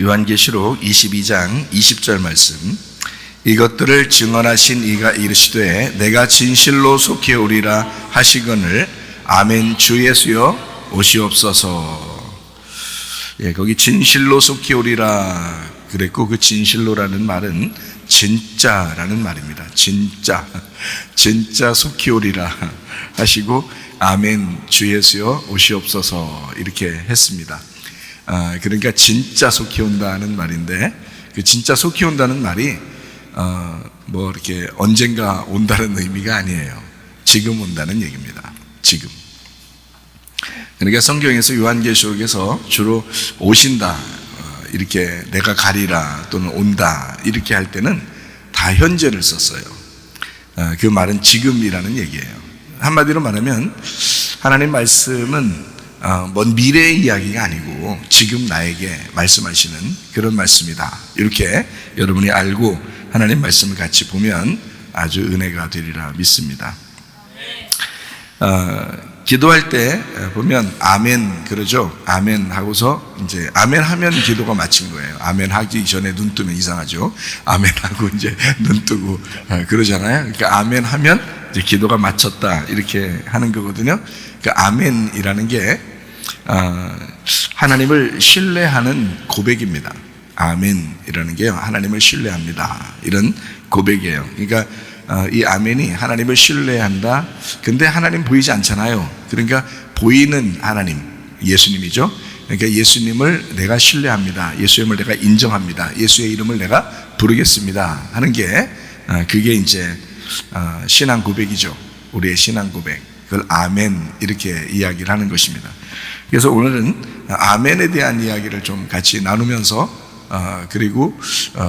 요한계시록 22장 20절 말씀. 이것들을 증언하신 이가 이르시되 내가 진실로 속히 오리라 하시거늘 아멘 주 예수여 오시옵소서. 거기 진실로 속히 오리라 그랬고, 그 진실로라는 말은 진짜라는 말입니다. 진짜 속히 오리라 하시고 아멘 주 예수여 오시옵소서 이렇게 했습니다. 그러니까 진짜 속히 온다는 말인데, 그 진짜 속히 온다는 말이 뭐 이렇게 언젠가 온다는 의미가 아니에요. 지금 온다는 얘기입니다. 지금. 그러니까 성경에서 요한계시록에서 주로 오신다 이렇게 내가 가리라 또는 온다 이렇게 할 때는 다 현재를 썼어요. 그 말은 지금이라는 얘기예요. 한마디로 말하면 하나님 말씀은 먼 미래의 이야기가 아니고 지금 나에게 말씀하시는 그런 말씀이다. 이렇게 여러분이 알고 하나님 말씀을 같이 보면 아주 은혜가 되리라 믿습니다. 기도할 때 보면 아멘 그러죠. 아멘 하고서 이제 아멘 하면 기도가 마친 거예요. 아멘 하기 전에 눈 뜨면 이상하죠. 아멘 하고 이제 눈 뜨고 그러잖아요. 그러니까 아멘 하면 이제 기도가 마쳤다 이렇게 하는 거거든요. 그 아멘이라는 게 하나님을 신뢰하는 고백입니다. 아멘이라는 게 하나님을 신뢰합니다 이런 고백이에요. 그러니까 이 아멘이 하나님을 신뢰한다. 근데 하나님 보이지 않잖아요. 그러니까 보이는 하나님 예수님이죠. 그러니까 예수님을 내가 신뢰합니다. 예수님을 내가 인정합니다. 예수의 이름을 내가 부르겠습니다 하는 게 그게 이제 신앙 고백이죠. 우리의 신앙 고백. 그걸 아멘 이렇게 이야기를 하는 것입니다. 그래서 오늘은 아멘에 대한 이야기를 좀 같이 나누면서 그리고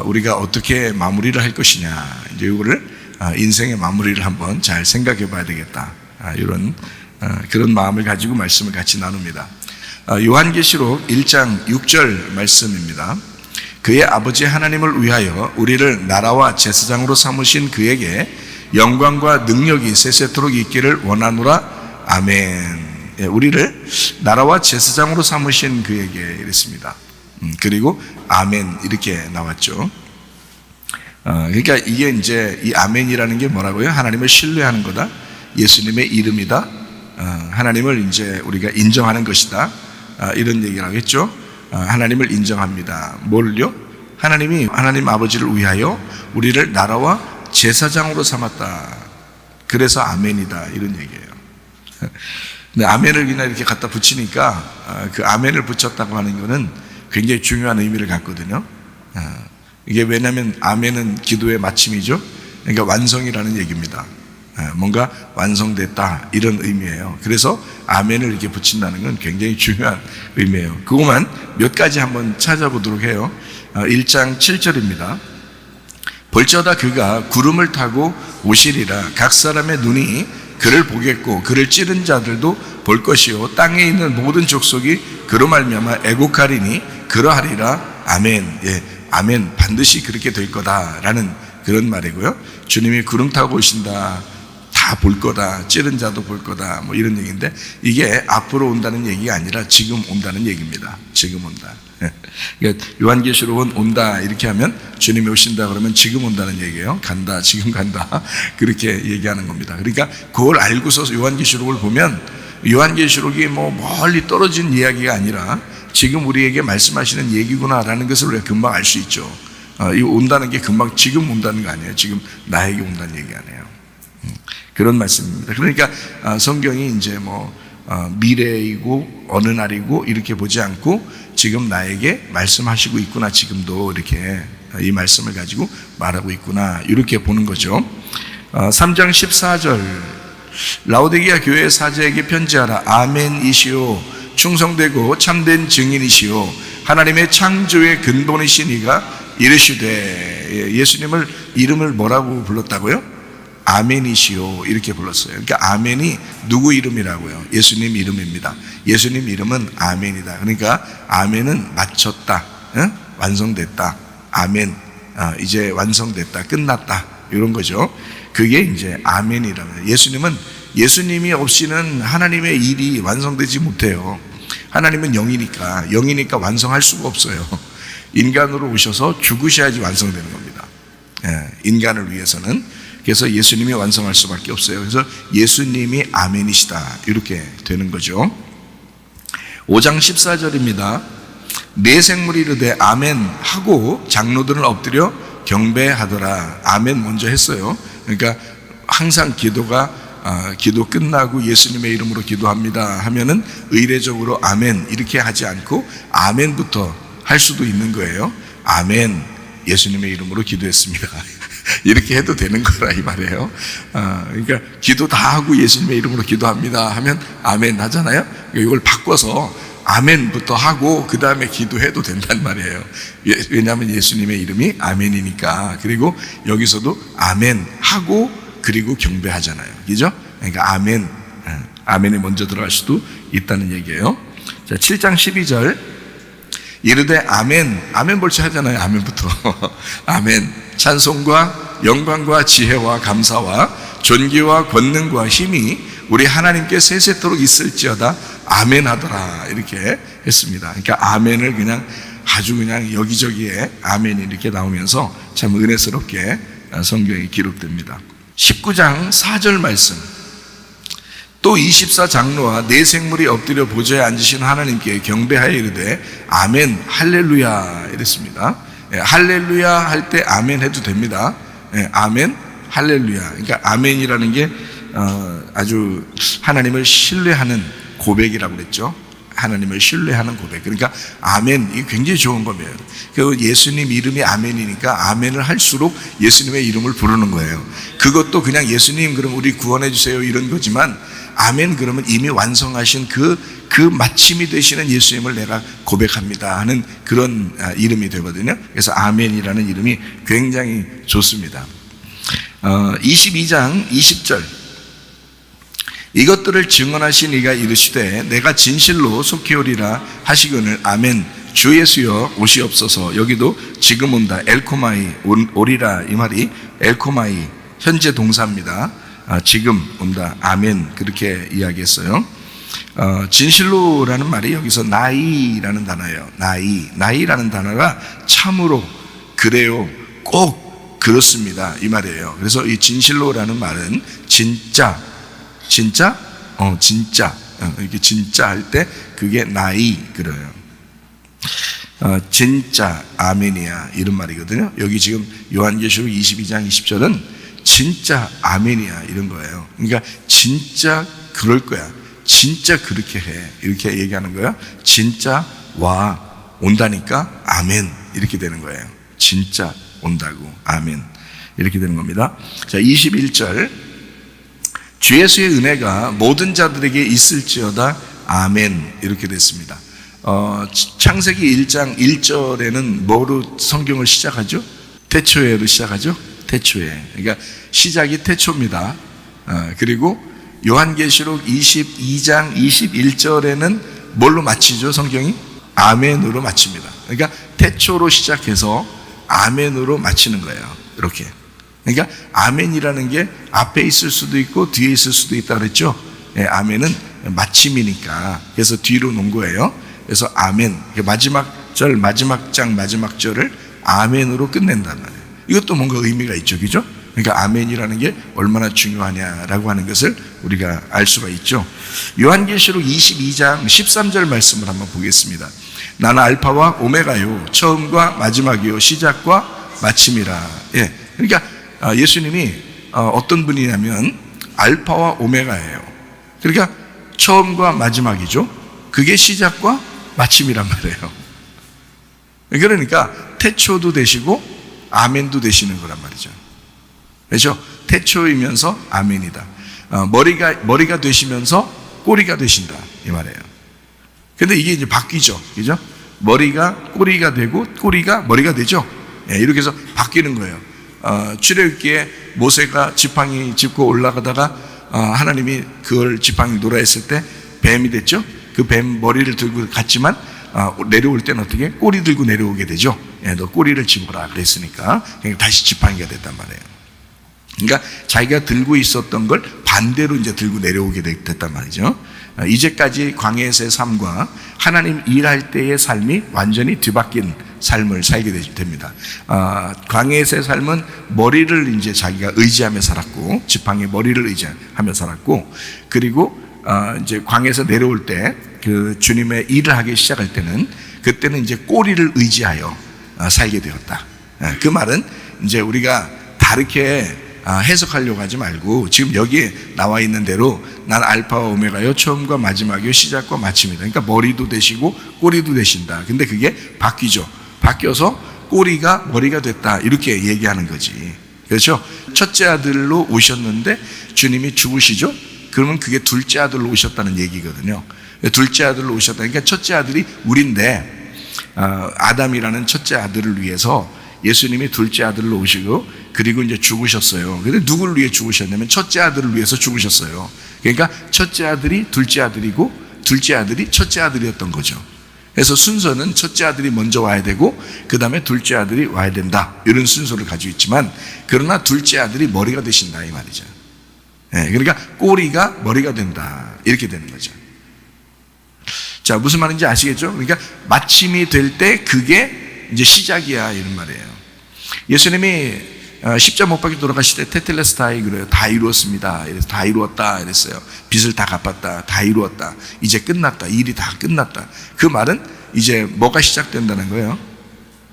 우리가 어떻게 마무리를 할 것이냐, 이제 이거를 인생의 마무리를 한번 잘 생각해 봐야 되겠다, 이런 그런 마음을 가지고 말씀을 같이 나눕니다. 요한계시록 1장 6절 말씀입니다. 그의 아버지 하나님을 위하여 우리를 나라와 제사장으로 삼으신 그에게 영광과 능력이 세세토록 있기를 원하노라. 아멘. 우리를 나라와 제사장으로 삼으신 그에게 이랬습니다. 그리고 아멘 이렇게 나왔죠. 그러니까 이게 이제 이 아멘이라는 게 뭐라고요? 하나님을 신뢰하는 거다. 예수님의 이름이다. 하나님을 이제 우리가 인정하는 것이다. 이런 얘기를 하겠죠. 하나님을 인정합니다. 뭘요? 하나님이 하나님 아버지를 위하여 우리를 나라와 제사장으로 삼았다. 그래서 아멘이다. 이런 얘기예요. 근데 아멘을 그냥 이렇게 갖다 붙이니까 그 아멘을 붙였다고 하는 것은 굉장히 중요한 의미를 갖거든요. 이게 왜냐하면 아멘은 기도의 마침이죠. 그러니까 완성이라는 얘기입니다. 뭔가 완성됐다 이런 의미예요. 그래서 아멘을 이렇게 붙인다는 건 굉장히 중요한 의미예요. 그것만 몇 가지 한번 찾아보도록 해요. 1장 7절입니다. 볼지어다 그가 구름을 타고 오시리라. 각 사람의 눈이 그를 보겠고 그를 찌른 자들도 볼 것이요 땅에 있는 모든 족속이 그로 말미암아 애곡하리니 그러하리라. 아멘. 아멘. 반드시 그렇게 될 거다라는 그런 말이고요. 주님이 구름 타고 오신다. 다 볼 거다. 찌른 자도 볼 거다. 뭐 이런 얘기인데, 이게 앞으로 온다는 얘기가 아니라 지금 온다는 얘기입니다. 지금 온다. 그러니까 요한계시록은 온다 이렇게 하면 주님이 오신다 그러면 지금 온다는 얘기예요. 간다, 지금 간다 그렇게 얘기하는 겁니다. 그러니까 그걸 알고서 요한계시록을 보면 요한계시록이 뭐 멀리 떨어진 이야기가 아니라 지금 우리에게 말씀하시는 얘기구나라는 것을 우리가 금방 알 수 있죠. 이 온다는 게 금방 지금 온다는 거 아니에요. 지금 나에게 온다는 얘기 아니에요. 그런 말씀입니다. 그러니까 성경이 이제 뭐 미래이고 어느 날이고 이렇게 보지 않고 지금 나에게 말씀하시고 있구나, 지금도 이렇게 이 말씀을 가지고 말하고 있구나 이렇게 보는 거죠. 3장 14절 라오디게아 교회 사제에게 편지하라. 아멘이시오 충성되고 참된 증인이시오 하나님의 창조의 근본이신 이가 이르시되, 예수님을 이름을 뭐라고 불렀다고요? 아멘이시오 이렇게 불렀어요. 그러니까 아멘이 누구 이름이라고요? 예수님 이름입니다. 예수님 이름은 아멘이다. 그러니까 아멘은 마쳤다, 완성됐다. 아멘, 이제 완성됐다, 끝났다 이런 거죠. 그게 이제 아멘이라는. 예수님이 없이는 하나님의 일이 완성되지 못해요. 하나님은 영이니까 완성할 수가 없어요. 인간으로 오셔서 죽으셔야지 완성되는 겁니다. 인간을 위해서는. 그래서 예수님이 완성할 수밖에 없어요. 그래서 예수님이 아멘이시다 이렇게 되는 거죠. 5장 14절입니다. 내 생물이 이르되 아멘 하고 장로들은 엎드려 경배하더라. 아멘 먼저 했어요. 그러니까 항상 기도 끝나고 예수님의 이름으로 기도합니다 하면은 의례적으로 아멘 이렇게 하지 않고 아멘부터 할 수도 있는 거예요. 아멘, 예수님의 이름으로 기도했습니다. 이렇게 해도 되는 거라 이 말이에요. 그러니까 기도 다 하고 예수님의 이름으로 기도합니다 하면 아멘 하잖아요. 이걸 바꿔서 아멘부터 하고 그 다음에 기도해도 된단 말이에요. 왜냐하면 예수님의 이름이 아멘이니까. 그리고 여기서도 아멘 하고 그리고 경배하잖아요. 그죠? 그러니까 아멘이 먼저 들어갈 수도 있다는 얘기예요. 자, 7장 12절. 이르되 아멘 벌써 하잖아요. 아멘부터. 아멘. 찬송과 영광과 지혜와 감사와 존귀와 권능과 힘이 우리 하나님께 세세토록 있을지어다. 아멘 하더라. 이렇게 했습니다. 그러니까 아멘을 그냥 아주 그냥 여기저기에 아멘이 이렇게 나오면서 참 은혜스럽게 성경에 기록됩니다. 19장 4절 말씀. 또 24장로와 네 생물이 엎드려 보좌에 앉으신 하나님께 경배하여 이르되 아멘 할렐루야 이랬습니다. 할렐루야 할 때 아멘 해도 됩니다. 아멘 할렐루야. 그러니까 아멘이라는 게 아주 하나님을 신뢰하는 고백이라고 그랬죠. 하나님을 신뢰하는 고백. 그러니까 아멘, 이게 굉장히 좋은 겁니다. 그 예수님 이름이 아멘이니까 아멘을 할수록 예수님의 이름을 부르는 거예요. 그것도 그냥 예수님 그럼 우리 구원해 주세요 이런 거지만 아멘 그러면 이미 완성하신 그 마침이 되시는 예수님을 내가 고백합니다 하는 그런 이름이 되거든요. 그래서 아멘이라는 이름이 굉장히 좋습니다. 22장 20절. 이것들을 증언하신 이가 이르시되 내가 진실로 속히 오리라 하시거늘 아멘. 주 예수여 오시옵소서. 여기도 지금 온다. 엘코마이 오리라 이 말이 엘코마이 현재 동사입니다. 지금 온다. 아멘. 그렇게 이야기했어요. 진실로라는 말이 여기서 나이라는 단어예요. 나이라는 단어가 참으로 그래요. 꼭 그렇습니다 이 말이에요. 그래서 이 진실로라는 말은 진짜 이렇게 진짜 할 때 그게 나이 그래요. 진짜 아멘이야 이런 말이거든요. 여기 지금 요한계시록 22장 20절은 진짜 아멘이야 이런 거예요. 그러니까 진짜 그럴 거야. 진짜 그렇게 해. 이렇게 얘기하는 거예요. 진짜 온다니까 아멘 이렇게 되는 거예요. 진짜 온다고 아멘 이렇게 되는 겁니다. 자, 21절. 주 예수의 은혜가 모든 자들에게 있을지어다 아멘 이렇게 됐습니다. 창세기 1장 1절에는 뭐로 성경을 시작하죠? 태초에로 시작하죠? 태초에. 그러니까 시작이 태초입니다. 그리고 요한계시록 22장 21절에는 뭘로 마치죠? 성경이? 아멘으로 마칩니다. 그러니까 태초로 시작해서 아멘으로 마치는 거예요. 이렇게. 그러니까 아멘이라는 게 앞에 있을 수도 있고 뒤에 있을 수도 있다 그랬죠. 아멘은 마침이니까 그래서 뒤로 놓은 거예요. 그래서 아멘, 마지막 장 마지막 절을 아멘으로 끝낸단 말이에요. 이것도 뭔가 의미가 있죠, 그죠? 그러니까 아멘이라는 게 얼마나 중요하냐라고 하는 것을 우리가 알 수가 있죠. 요한계시록 22장 13절 말씀을 한번 보겠습니다. 나는 알파와 오메가요, 처음과 마지막이요, 시작과 마침이라. 그러니까 예수님이 어떤 분이냐면 알파와 오메가예요. 그러니까 처음과 마지막이죠. 그게 시작과 마침이란 말이에요. 그러니까 태초도 되시고 아멘도 되시는 거란 말이죠. 그렇죠? 태초이면서 아멘이다. 머리가 되시면서 꼬리가 되신다 이 말이에요. 근데 이게 이제 바뀌죠, 그죠? 머리가 꼬리가 되고 꼬리가 머리가 되죠. 이렇게 해서 바뀌는 거예요. 출애굽기에 모세가 지팡이 짚고 올라가다가 하나님이 그걸 지팡이 놓으라 했을 때 뱀이 됐죠. 그 뱀 머리를 들고 갔지만 내려올 때는 어떻게? 꼬리 들고 내려오게 되죠. 너 꼬리를 집어라 그랬으니까 다시 지팡이가 됐단 말이에요. 그러니까 자기가 들고 있었던 걸 반대로 이제 들고 내려오게 됐단 말이죠. 이제까지 광야에서의 삶과 하나님 일할 때의 삶이 완전히 뒤바뀐 삶을 살게 됩니다. 광야에서의 삶은 머리를 이제 자기가 의지하며 살았고, 지팡이 머리를 의지하며 살았고, 그리고 이제 광야에서 내려올 때 그 주님의 일을 하기 시작할 때는 그때는 이제 꼬리를 의지하여 살게 되었다. 그 말은 이제 우리가 다르게 해석하려고 하지 말고 지금 여기에 나와 있는 대로 난 알파와 오메가요, 처음과 마지막이요, 시작과 마침이다. 그러니까 머리도 되시고 꼬리도 되신다. 근데 그게 바뀌죠. 바뀌어서 꼬리가 머리가 됐다, 이렇게 얘기하는 거지. 그렇죠? 첫째 아들로 오셨는데 주님이 죽으시죠? 그러면 그게 둘째 아들로 오셨다는 얘기거든요. 둘째 아들로 오셨다. 그러니까 첫째 아들이 우리인데, 아담이라는 첫째 아들을 위해서 예수님이 둘째 아들로 오시고, 그리고 이제 죽으셨어요. 근데 누구를 위해 죽으셨냐면 첫째 아들을 위해서 죽으셨어요. 그러니까 첫째 아들이 둘째 아들이고, 둘째 아들이 첫째 아들이었던 거죠. 그래서 순서는 첫째 아들이 먼저 와야 되고, 그 다음에 둘째 아들이 와야 된다, 이런 순서를 가지고 있지만, 그러나 둘째 아들이 머리가 되신다, 이 말이죠. 그러니까 꼬리가 머리가 된다, 이렇게 되는 거죠. 자, 무슨 말인지 아시겠죠? 그러니까 마침이 될 때 그게 이제 시작이야, 이런 말이에요. 예수님이 십자가 못 박혀 돌아가실 때 테텔레스타이 그래요. 다 이루었습니다. 이래서 다 이루었다 이랬어요. 빚을 다 갚았다, 다 이루었다, 이제 끝났다, 일이 다 끝났다. 그 말은 이제 뭐가 시작된다는 거예요?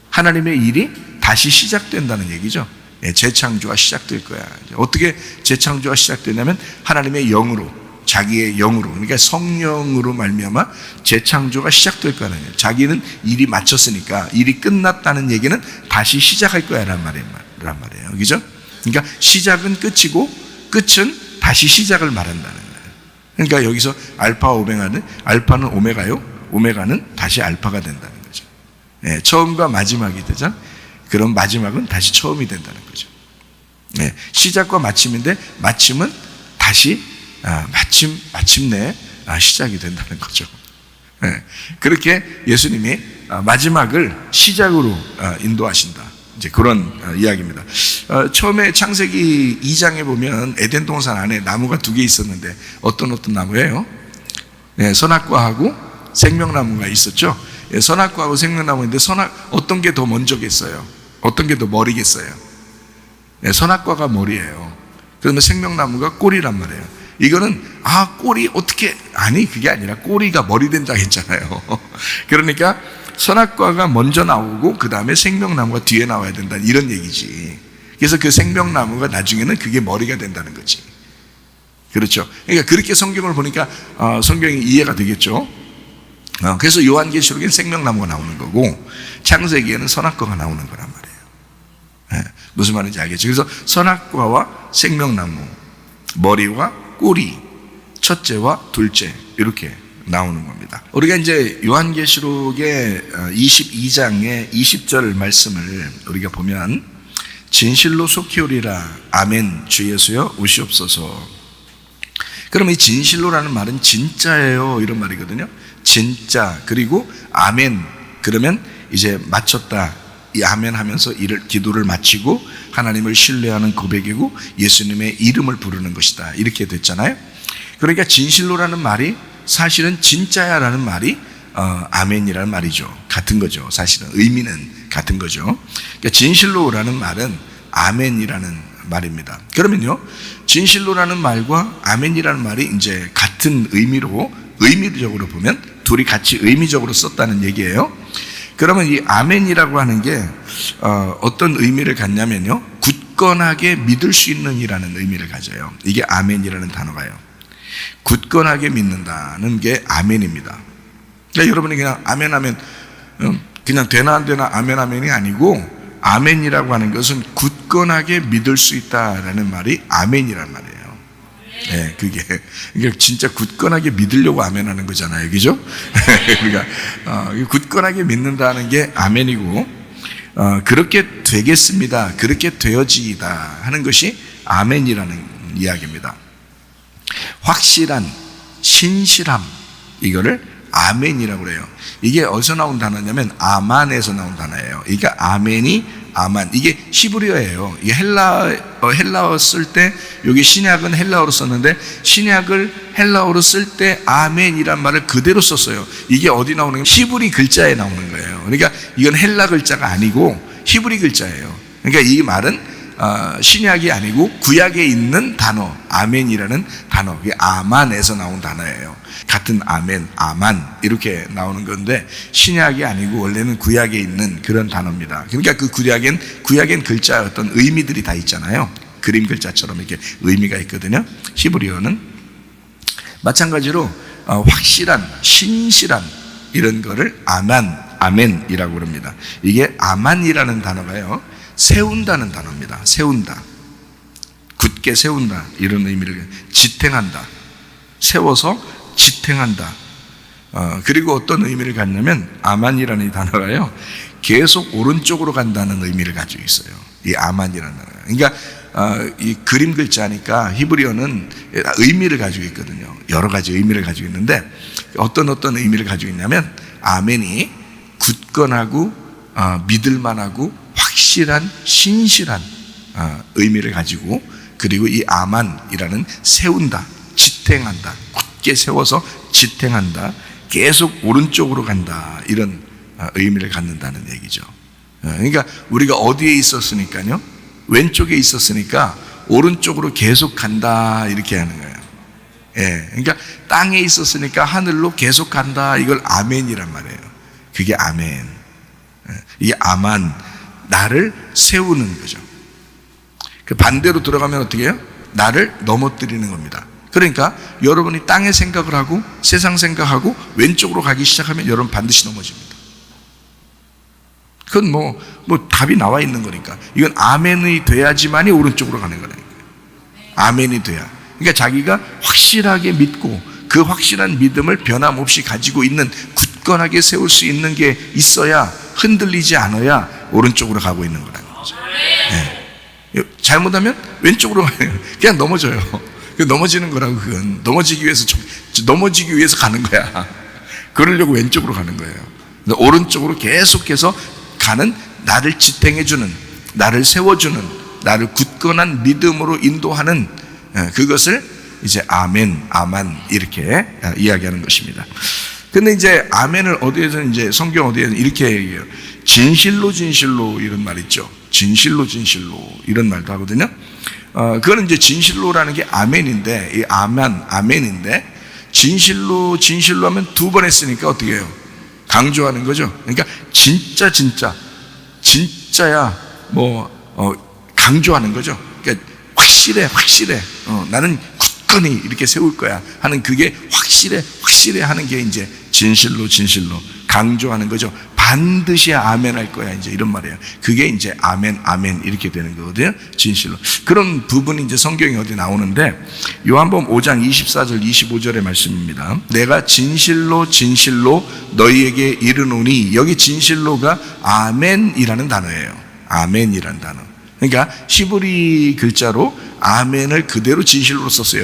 하나님의 일이 다시 시작된다는 얘기죠. 재창조가 시작될 거야. 어떻게 재창조가 시작되냐면 하나님의 영으로, 자기의 영으로, 그러니까 성령으로 말미암아 재창조가 시작될 거라는 거예요. 자기는 일이 마쳤으니까, 일이 끝났다는 얘기는 다시 시작할 거야란 말이에요. 그죠? 그러니까 시작은 끝이고 끝은 다시 시작을 말한다는 거예요. 그러니까 여기서 알파는 오메가요, 오메가는 다시 알파가 된다는 거죠. 처음과 마지막이 되잖아. 그럼 마지막은 다시 처음이 된다는 거죠. 시작과 마침인데, 마침은 다시 마침내 시작이 된다는 거죠. 그렇게 예수님이 마지막을 시작으로 인도하신다, 이제 그런 이야기입니다. 처음에 창세기 2장에 보면 에덴 동산 안에 나무가 2개 있었는데 어떤 나무예요? 선악과하고 생명나무가 있었죠. 선악과하고 생명나무인데 어떤 게 더 먼저겠어요? 어떤 게 더 머리겠어요? 선악과가 머리예요. 그러면 생명나무가 꼬리란 말이에요. 이거는 꼬리 어떻게, 아니 그게 아니라 꼬리가 머리 된다 했잖아요. 그러니까 선악과가 먼저 나오고 그 다음에 생명나무가 뒤에 나와야 된다, 이런 얘기지. 그래서 그 생명나무가 나중에는 그게 머리가 된다는 거지. 그렇죠? 그러니까 그렇게 성경을 보니까 성경이 이해가 되겠죠. 그래서 요한계시록엔 생명나무가 나오는 거고, 창세기에는 선악과가 나오는 거란 말이에요. 무슨 말인지 알겠죠? 그래서 선악과와 생명나무, 머리와 꼬리, 첫째와 둘째, 이렇게 나오는 겁니다. 우리가 이제 요한계시록의 22장의 20절 말씀을 우리가 보면, 진실로 속히 오리라, 아멘, 주 예수여 오시옵소서. 그럼 이 진실로라는 말은 진짜예요, 이런 말이거든요. 진짜, 그리고 아멘, 그러면 이제 마쳤다, 이 아멘 하면서 기도를 마치고 하나님을 신뢰하는 고백이고 예수님의 이름을 부르는 것이다, 이렇게 됐잖아요. 그러니까 진실로라는 말이 사실은 진짜야라는 말이 아멘이라는 말이죠. 같은 거죠. 사실은 의미는 같은 거죠. 그러니까 진실로라는 말은 아멘이라는 말입니다. 그러면요, 진실로라는 말과 아멘이라는 말이 이제 같은 의미적으로 보면 둘이 같이 의미적으로 썼다는 얘기예요. 그러면 이 아멘이라고 하는 게 어떤 의미를 갖냐면요, 굳건하게 믿을 수 있는 이라는 의미를 가져요. 이게 아멘이라는 단어가요. 굳건하게 믿는다는 게 아멘입니다. 그러니까 여러분이 그냥 아멘 하면 그냥 되나 안 되나 아멘 아멘이 아니고, 아멘이라고 하는 것은 굳건하게 믿을 수 있다라는 말이 아멘이란 말이에요. 그게 그러니까 진짜 굳건하게 믿으려고 아멘하는 거잖아요, 그죠? 그러니까 굳건하게 믿는다는 게 아멘이고, 그렇게 되겠습니다, 그렇게 되어지이다 하는 것이 아멘이라는 이야기입니다. 확실한, 신실함, 이거를 아멘이라고 그래요. 이게 어디서 나온 단어냐면 아만에서 나온 단어예요. 그러니까 아멘이 아만. 이게 히브리어예요. 이게 헬라어 쓸 때, 여기 신약은 헬라어로 썼는데, 신약을 헬라어로 쓸 때 아멘이란 말을 그대로 썼어요. 이게 어디 나오는 거예요? 히브리 글자에 나오는 거예요. 그러니까 이건 헬라 글자가 아니고 히브리 글자예요. 그러니까 이 말은 신약이 아니고 구약에 있는 단어, 아멘이라는 단어, 이게 아만에서 나온 단어예요. 같은 아멘, 아만 이렇게 나오는 건데 신약이 아니고 원래는 구약에 있는 그런 단어입니다. 그러니까 그 구약엔 글자 어떤 의미들이 다 있잖아요. 그림 글자처럼 이렇게 의미가 있거든요. 히브리어는 마찬가지로 확실한, 신실한 이런 거를 아멘이라고 그럽니다. 이게 아만이라는 단어가요, 세운다는 단어입니다. 세운다, 굳게 세운다 이런 의미를, 지탱한다, 세워서 지탱한다. 그리고 어떤 의미를 갖냐면 아만이라는 이 단어가요, 계속 오른쪽으로 간다는 의미를 가지고 있어요. 이 아만이라는 단어. 그러니까 이 그림 글자니까 히브리어는 의미를 가지고 있거든요. 여러 가지 의미를 가지고 있는데 어떤 의미를 가지고 있냐면 아멘이 굳건하고 믿을만하고 확실한, 신실한 의미를 가지고, 그리고 이 아만이라는 세운다, 지탱한다, 굳게 세워서 지탱한다, 계속 오른쪽으로 간다 이런 의미를 갖는다는 얘기죠. 그러니까 우리가 어디에 있었으니까요, 왼쪽에 있었으니까 오른쪽으로 계속 간다 이렇게 하는 거예요. 예, 그러니까 땅에 있었으니까 하늘로 계속 간다, 이걸 아멘이란 말이에요. 그게 아멘. 이게 아만, 나를 세우는 거죠. 그 반대로 들어가면 어떻게 해요? 나를 넘어뜨리는 겁니다. 그러니까 여러분이 땅의 생각을 하고 세상 생각하고 왼쪽으로 가기 시작하면 여러분 반드시 넘어집니다. 그건 뭐 답이 나와 있는 거니까. 이건 아멘이 돼야지만이 오른쪽으로 가는 거라니까요. 아멘이 돼야. 그러니까 자기가 확실하게 믿고 그 확실한 믿음을 변함없이 가지고 있는, 굳건하게 세울 수 있는 게 있어야, 흔들리지 않아야 오른쪽으로 가고 있는 거라는 거죠. 네. 잘못하면 왼쪽으로 가요. 그냥 넘어져요. 넘어지는 거라고. 그건 넘어지기 위해서 가는 거야. 그러려고 왼쪽으로 가는 거예요. 오른쪽으로 계속해서 가는, 나를 지탱해주는, 나를 세워주는, 나를 굳건한 믿음으로 인도하는 그것을 이제 아멘, 아만 이렇게 이야기하는 것입니다. 근데 이제 아멘을 어디에서 이제 성경 어디에서 이렇게 얘기해요. 진실로 이런 말 있죠. 진실로 이런 말도 하거든요. 그거는 이제 진실로라는 게 아멘인데, 이 아멘인데, 진실로 하면 두 번 했으니까 어떻게 해요? 강조하는 거죠. 그러니까 진짜야 강조하는 거죠. 그러니까 확실해. 나는 굳건히 이렇게 세울 거야 하는, 그게 확실해 하는 게 이제 진실로 강조하는 거죠. 반드시 아멘 할 거야, 이제 이런 말이에요. 그게 이제 아멘 이렇게 되는 거거든요. 진실로. 그런 부분이 이제 성경에 어디 나오는데, 요한복음 5장 24절 25절의 말씀입니다. 내가 진실로 너희에게 이르노니, 여기 진실로가 아멘이라는 단어예요. 아멘이라는 단어. 그러니까 히브리 글자로 아멘을 그대로 진실로 썼어요.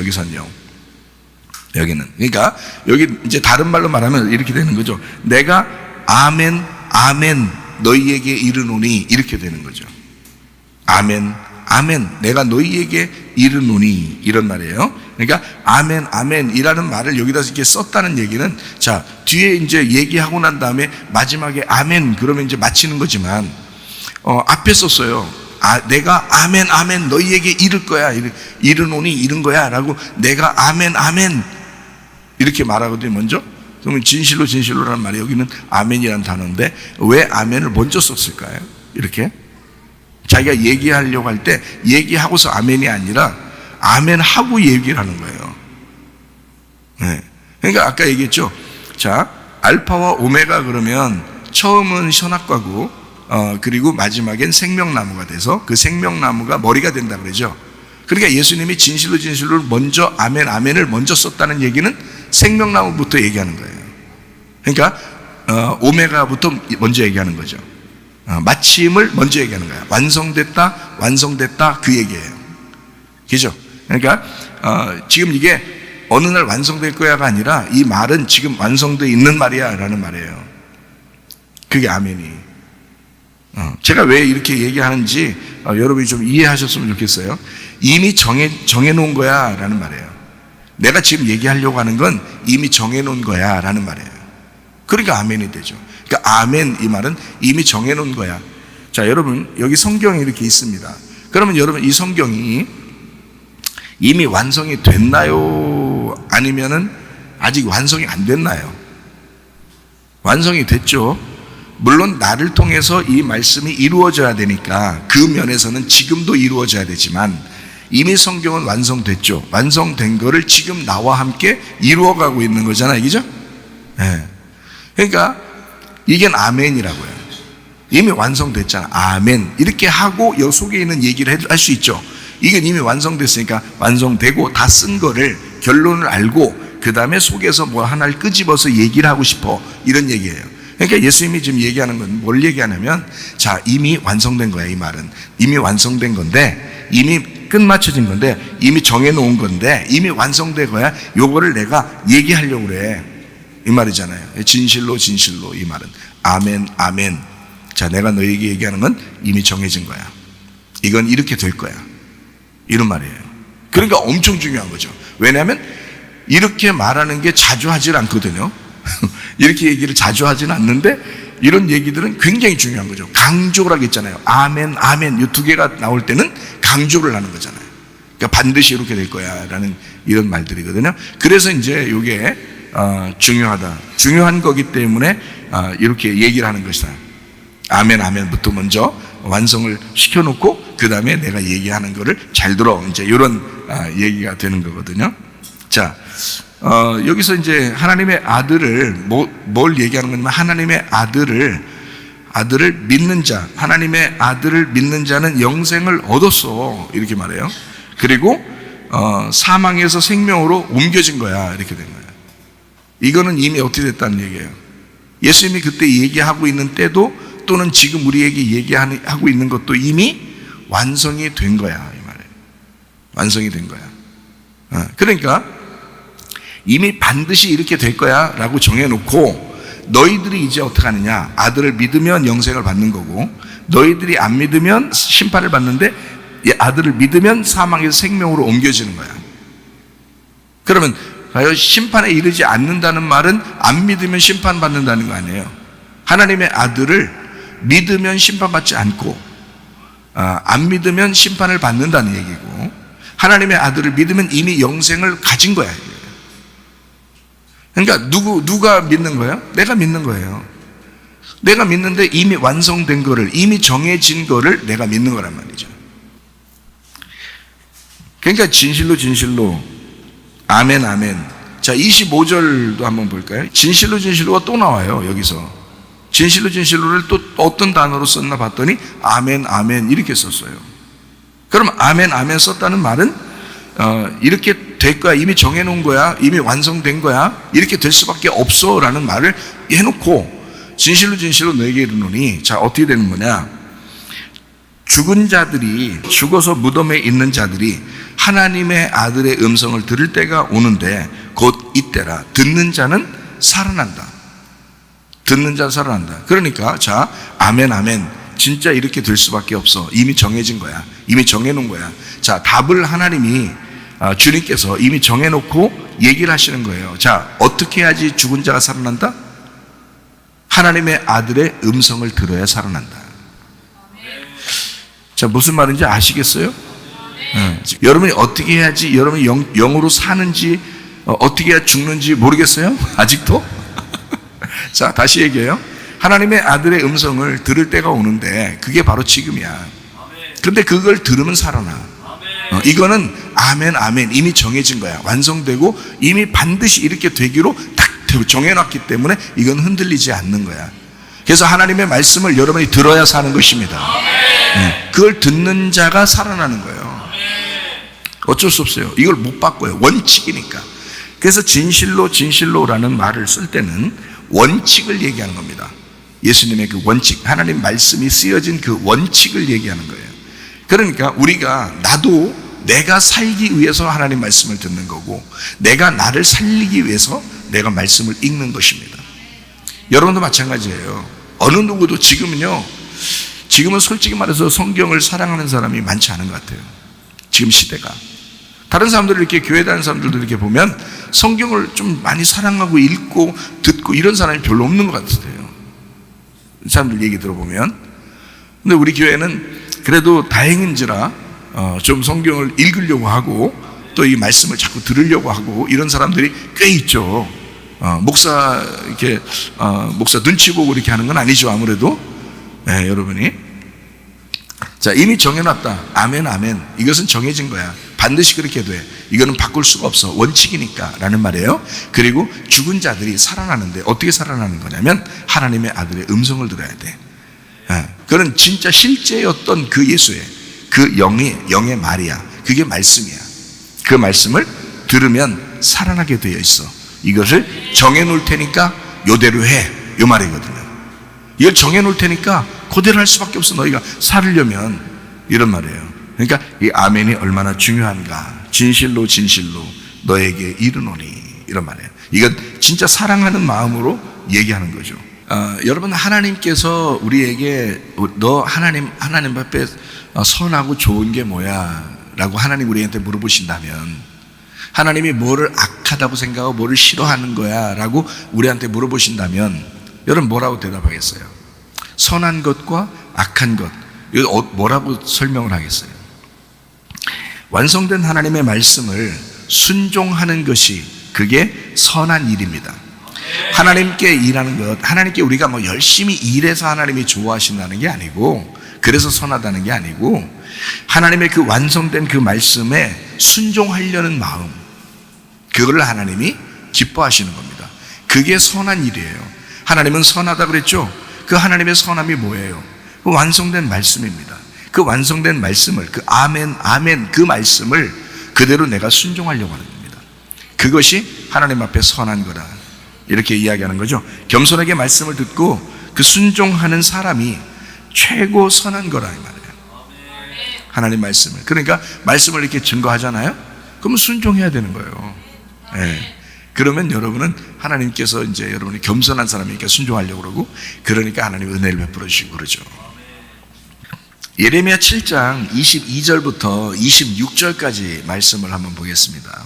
여기는. 그러니까 여기 이제 다른 말로 말하면 이렇게 되는 거죠. 내가 아멘 너희에게 이르노니, 이렇게 되는 거죠. 아멘 내가 너희에게 이르노니, 이런 말이에요. 그러니까 아멘이라는 말을 여기다 이렇게 썼다는 얘기는, 자, 뒤에 이제 얘기하고 난 다음에 마지막에 아멘 그러면 이제 마치는 거지만, 앞에 썼어요. 내가 아멘 너희에게 이를 거야, 이르노니 이른 거야 라고, 내가 아멘 이렇게 말하거든요. 먼저. 그러면 진실로라는 말이, 여기는 아멘이라는 단어인데 왜 아멘을 먼저 썼을까요? 이렇게 자기가 얘기하려고 할 때 얘기하고서 아멘이 아니라 아멘하고 얘기를 하는 거예요. 네. 그러니까 아까 얘기했죠. 자, 알파와 오메가 그러면 처음은 선악과고, 그리고 마지막엔 생명나무가 돼서 그 생명나무가 머리가 된다 그러죠. 그러니까 예수님이 진실로 먼저 아멘을 먼저 썼다는 얘기는 생명나무부터 얘기하는 거예요. 그러니까 오메가부터 먼저 얘기하는 거죠. 마침을 먼저 얘기하는 거예요. 완성됐다 그 얘기예요. 그죠? 그러니까 지금 이게 어느 날 완성될 거야가 아니라, 이 말은 지금 완성되어 있는 말이야 라는 말이에요. 그게 아멘이. 제가 왜 이렇게 얘기하는지 여러분이 좀 이해하셨으면 좋겠어요. 이미 정해놓은 거야 라는 말이에요. 내가 지금 얘기하려고 하는 건 이미 정해놓은 거야 라는 말이에요. 그러니까 아멘이 되죠. 그러니까 아멘, 이 말은 이미 정해놓은 거야. 자, 여러분 여기 성경이 이렇게 있습니다. 그러면 여러분 이 성경이 이미 완성이 됐나요? 아니면은 아직 완성이 안 됐나요? 완성이 됐죠. 물론 나를 통해서 이 말씀이 이루어져야 되니까 그 면에서는 지금도 이루어져야 되지만 이미 성경은 완성됐죠. 완성된 거를 지금 나와 함께 이루어가고 있는 거잖아요. 그죠? 네. 그러니까 이게 아멘이라고요. 이미 완성됐잖아. 아멘. 이렇게 하고 여 속에 있는 얘기를 할 수 있죠. 이게 이미 완성됐으니까 완성되고 다 쓴 거를 결론을 알고 그 다음에 속에서 뭐 하나를 끄집어서 얘기를 하고 싶어, 이런 얘기예요. 그러니까 예수님이 지금 얘기하는 건 뭘 얘기하냐면, 자, 이미 완성된 거야. 이 말은 이미 완성된 건데, 이미 끝마쳐진 건데, 이미 정해놓은 건데, 이미 완성된 거야. 요거를 내가 얘기하려고 그래, 이 말이잖아요. 진실로 진실로, 이 말은 아멘 아멘. 자, 내가 너에게 얘기하는 건 이미 정해진 거야. 이건 이렇게 될 거야, 이런 말이에요. 그러니까 엄청 중요한 거죠. 왜냐하면 이렇게 말하는 게 자주 하질 않거든요. 이렇게 얘기를 자주 하지는 않는데 이런 얘기들은 굉장히 중요한 거죠. 강조를 하겠잖아요. 아멘 아멘, 이 두 개가 나올 때는 강조를 하는 거잖아요. 그러니까 반드시 이렇게 될 거야 라는 이런 말들이거든요. 그래서 이제 이게 중요한 거기 때문에 이렇게 얘기를 하는 것이다. 아멘 아멘부터 먼저 완성을 시켜놓고 그 다음에 내가 얘기하는 거를 잘 들어, 이제 이런 얘기가 되는 거거든요. 자, 여기서 이제 하나님의 아들을 뭘 얘기하는 거냐면, 하나님의 아들을 믿는 자, 하나님의 아들을 믿는 자는 영생을 얻었어, 이렇게 말해요. 그리고 사망에서 생명으로 옮겨진 거야, 이렇게 된 거야. 이거는 이미 어떻게 됐다는 얘기예요. 예수님이 그때 얘기하고 있는 때도, 또는 지금 우리에게 얘기하고 있는 것도 이미 완성이 된 거야, 이 말이에요. 완성이 된 거야. 그러니까 이미 반드시 이렇게 될 거야 라고 정해놓고, 너희들이 이제 어떻게 하느냐, 아들을 믿으면 영생을 받는 거고, 너희들이 안 믿으면 심판을 받는데, 아들을 믿으면 사망에서 생명으로 옮겨지는 거야. 그러면 심판에 이르지 않는다는 말은 안 믿으면 심판받는다는 거 아니에요. 하나님의 아들을 믿으면 심판받지 않고, 안 믿으면 심판을 받는다는 얘기고, 하나님의 아들을 믿으면 이미 영생을 가진 거야. 그러니까 누가 믿는 거예요? 내가 믿는 거예요. 내가 믿는데 이미 완성된 거를, 이미 정해진 거를 내가 믿는 거란 말이죠. 그러니까 진실로 진실로 아멘 아멘. 자, 25절도 한번 볼까요? 진실로 진실로가 또 나와요. 여기서 진실로 진실로를 또 어떤 단어로 썼나 봤더니 아멘 아멘 이렇게 썼어요. 그럼 아멘 아멘 썼다는 말은 이렇게 될 거야, 이미 정해놓은 거야, 이미 완성된 거야, 이렇게 될 수밖에 없어 라는 말을 해놓고, 진실로 진실로 너에게 이르노니, 자, 어떻게 되는 거냐, 죽은 자들이, 죽어서 무덤에 있는 자들이 하나님의 아들의 음성을 들을 때가 오는데 곧 이때라. 듣는 자는 살아난다. 듣는 자는 살아난다. 그러니까 자, 아멘 아멘, 진짜 이렇게 될 수밖에 없어. 이미 정해진 거야, 이미 정해놓은 거야. 자, 답을 하나님이, 주님께서 이미 정해놓고 얘기를 하시는 거예요. 자, 어떻게 해야지 죽은 자가 살아난다? 하나님의 아들의 음성을 들어야 살아난다. 자, 무슨 말인지 아시겠어요? 여러분이 어떻게 해야지 여러분이 영으로 사는지, 어떻게 해야 죽는지 모르겠어요? 아직도? 자, 다시 얘기해요. 하나님의 아들의 음성을 들을 때가 오는데 그게 바로 지금이야. 근데 그걸 들으면 살아나. 이거는 아멘 아멘, 이미 정해진 거야. 완성되고 이미 반드시 이렇게 되기로 딱 정해놨기 때문에 이건 흔들리지 않는 거야. 그래서 하나님의 말씀을 여러분이 들어야 사는 것입니다. 그걸 듣는 자가 살아나는 거예요. 어쩔 수 없어요. 이걸 못 바꿔요. 원칙이니까. 그래서 진실로 진실로라는 말을 쓸 때는 원칙을 얘기하는 겁니다. 예수님의 그 원칙, 하나님 말씀이 쓰여진 그 원칙을 얘기하는 거예요. 그러니까 우리가, 나도 내가 살기 위해서 하나님 말씀을 듣는 거고, 내가 나를 살리기 위해서 내가 말씀을 읽는 것입니다. 여러분도 마찬가지예요. 어느 누구도 지금은요, 지금은 솔직히 말해서 성경을 사랑하는 사람이 많지 않은 것 같아요. 지금 시대가. 다른 사람들 이렇게 교회 다니는 사람들도 이렇게 보면 성경을 좀 많이 사랑하고 읽고 듣고 이런 사람이 별로 없는 것 같아요. 사람들 얘기 들어보면. 근데 우리 교회는 그래도 다행인지라 좀 성경을 읽으려고 하고 또 이 말씀을 자꾸 들으려고 하고 이런 사람들이 꽤 있죠. 목사 이렇게 목사 눈치 보고 이렇게 하는 건 아니죠, 아무래도. 네, 여러분이 자 이미 정해놨다. 아멘 아멘. 이것은 정해진 거야. 반드시 그렇게 돼. 이거는 바꿀 수가 없어. 원칙이니까 라는 말이에요. 그리고 죽은 자들이 살아나는데 어떻게 살아나는 거냐면 하나님의 아들의 음성을 들어야 돼. 그는 진짜 실제였던 그 예수의 그 영의 말이야. 그게 말씀이야. 그 말씀을 들으면 살아나게 되어 있어. 이것을 정해놓을 테니까 요대로 해. 요 말이거든요. 이걸 정해놓을 테니까 그대로 할 수밖에 없어. 너희가 살으려면. 이런 말이에요. 그러니까 이 아멘이 얼마나 중요한가. 진실로 진실로 너에게 이르노니. 이런 말이에요. 이건 진짜 사랑하는 마음으로 얘기하는 거죠. 여러분, 하나님께서 우리에게 너 하나님 앞에 선하고 좋은 게 뭐야? 라고 하나님 우리한테 물어보신다면, 하나님이 뭐를 악하다고 생각하고 뭐를 싫어하는 거야? 라고 우리한테 물어보신다면 여러분 뭐라고 대답하겠어요? 선한 것과 악한 것, 이거 뭐라고 설명을 하겠어요? 완성된 하나님의 말씀을 순종하는 것이 그게 선한 일입니다. 하나님께 일하는 것, 하나님께 우리가 뭐 열심히 일해서 하나님이 좋아하신다는 게 아니고, 그래서 선하다는 게 아니고, 하나님의 그 완성된 그 말씀에 순종하려는 마음, 그거를 하나님이 기뻐하시는 겁니다. 그게 선한 일이에요. 하나님은 선하다 그랬죠? 그 하나님의 선함이 뭐예요? 그 완성된 말씀입니다. 그 완성된 말씀을, 그 아멘, 아멘, 그 말씀을 그대로 내가 순종하려고 하는 겁니다. 그것이 하나님 앞에 선한 거다. 이렇게 이야기하는 거죠. 겸손하게 말씀을 듣고 그 순종하는 사람이 최고 선한 거라 이 말이에요. 하나님 말씀을. 그러니까 말씀을 이렇게 증거하잖아요. 그러면 순종해야 되는 거예요. 네. 그러면 여러분은 하나님께서 이제 여러분이 겸손한 사람이니까 순종하려고 그러고, 그러니까 하나님 은혜를 베풀어 주시고 그러죠. 예레미야 7장 22절부터 26절까지 말씀을 한번 보겠습니다.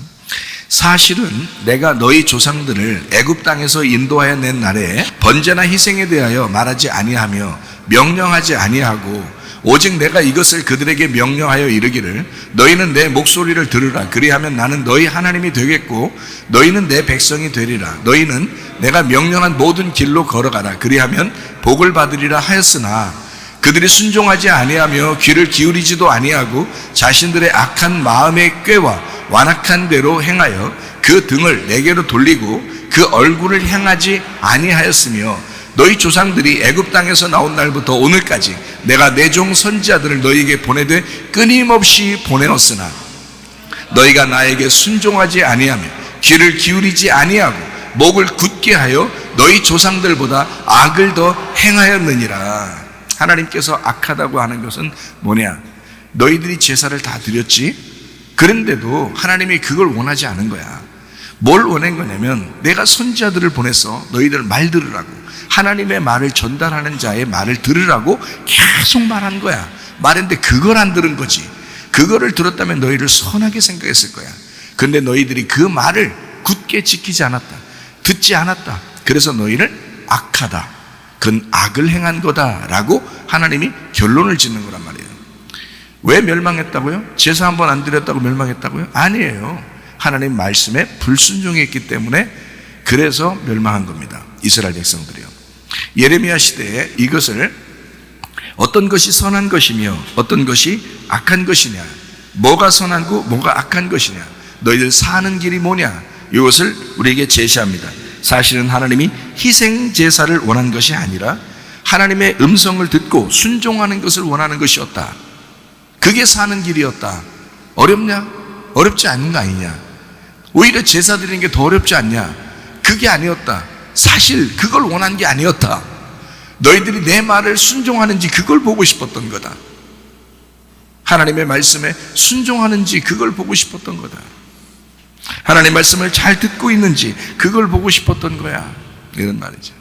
사실은 내가 너희 조상들을 애굽 땅에서 인도하여 낸 날에 번제나 희생에 대하여 말하지 아니하며 명령하지 아니하고, 오직 내가 이것을 그들에게 명령하여 이르기를 너희는 내 목소리를 들으라. 그리하면 나는 너희 하나님이 되겠고 너희는 내 백성이 되리라. 너희는 내가 명령한 모든 길로 걸어가라. 그리하면 복을 받으리라 하였으나 그들이 순종하지 아니하며 귀를 기울이지도 아니하고 자신들의 악한 마음의 꾀와 완악한 대로 행하여 그 등을 내게로 돌리고 그 얼굴을 향하지 아니하였으며, 너희 조상들이 애굽 땅에서 나온 날부터 오늘까지 내가 내 종 선지자들을 너희에게 보내되 끊임없이 보내었으나 너희가 나에게 순종하지 아니하며 귀를 기울이지 아니하고 목을 굳게 하여 너희 조상들보다 악을 더 행하였느니라. 하나님께서 악하다고 하는 것은 뭐냐? 너희들이 제사를 다 드렸지? 그런데도 하나님이 그걸 원하지 않은 거야. 뭘 원한 거냐면 내가 선지자들을 보내서 너희들 말 들으라고, 하나님의 말을 전달하는 자의 말을 들으라고 계속 말한 거야. 말했는데 그걸 안 들은 거지. 그거를 들었다면 너희를 선하게 생각했을 거야. 그런데 너희들이 그 말을 굳게 지키지 않았다. 듣지 않았다. 그래서 너희를 악하다, 그건 악을 행한 거다라고 하나님이 결론을 짓는 거란 말이에요. 왜 멸망했다고요? 제사 한 번 안 드렸다고 멸망했다고요? 아니에요. 하나님 말씀에 불순종했기 때문에 그래서 멸망한 겁니다. 이스라엘 백성들이요. 예레미야 시대에 이것을 어떤 것이 선한 것이며 어떤 것이 악한 것이냐, 뭐가 선하고 뭐가 악한 것이냐, 너희들 사는 길이 뭐냐, 이것을 우리에게 제시합니다. 사실은 하나님이 희생 제사를 원한 것이 아니라 하나님의 음성을 듣고 순종하는 것을 원하는 것이었다. 그게 사는 길이었다. 어렵냐? 어렵지 않은 거 아니냐? 오히려 제사 드리는 게 더 어렵지 않냐? 그게 아니었다. 사실 그걸 원한 게 아니었다. 너희들이 내 말을 순종하는지 그걸 보고 싶었던 거다. 하나님의 말씀에 순종하는지 그걸 보고 싶었던 거다. 하나님의 말씀을 잘 듣고 있는지 그걸 보고 싶었던 거야. 이런 말이죠.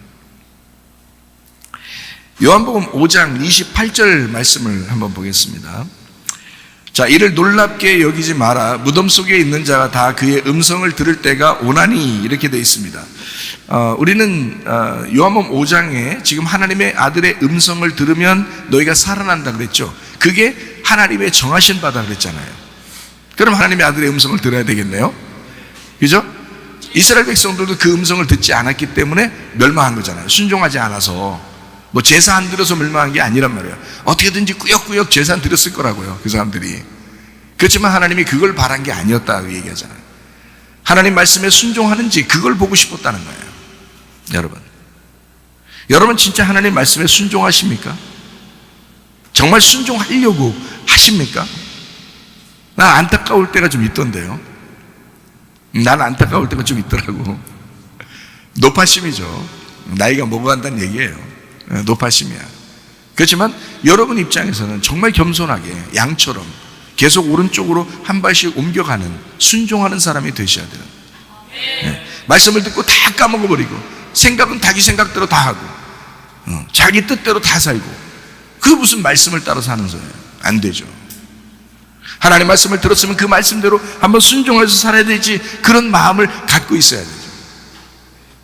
요한복음 5장 28절 말씀을 한번 보겠습니다. 자, 이를 놀랍게 여기지 마라. 무덤 속에 있는 자가 다 그의 음성을 들을 때가 오나니, 이렇게 되어 있습니다. 우리는 요한복음 5장에 지금 하나님의 아들의 음성을 들으면 너희가 살아난다 그랬죠. 그게 하나님의 정하신 바다 그랬잖아요. 그럼 하나님의 아들의 음성을 들어야 되겠네요. 그죠? 이스라엘 백성들도 그 음성을 듣지 않았기 때문에 멸망한 거잖아요. 순종하지 않아서. 뭐 제사 안 드려서 멸망한 게 아니란 말이에요. 어떻게든지 꾸역꾸역 제사 안 드렸을 거라고요, 그 사람들이. 그렇지만 하나님이 그걸 바란 게 아니었다고 얘기하잖아요. 하나님 말씀에 순종하는지 그걸 보고 싶었다는 거예요. 여러분 진짜 하나님 말씀에 순종하십니까? 정말 순종하려고 하십니까? 난 안타까울 때가 좀 있던데요. 난 안타까울 때가 좀 있더라고. 노파심이죠. 나이가 먹어간다는 얘기예요. 노파심이야. 그렇지만 여러분 입장에서는 정말 겸손하게 양처럼 계속 오른쪽으로 한 발씩 옮겨가는, 순종하는 사람이 되셔야 돼요. 말씀을 듣고 다 까먹어버리고 생각은 자기 생각대로 다 하고 자기 뜻대로 다 살고, 그게 무슨 말씀을 따라 사는 거예요? 안 되죠. 하나님 말씀을 들었으면 그 말씀대로 한번 순종해서 살아야 되지, 그런 마음을 갖고 있어야 되죠.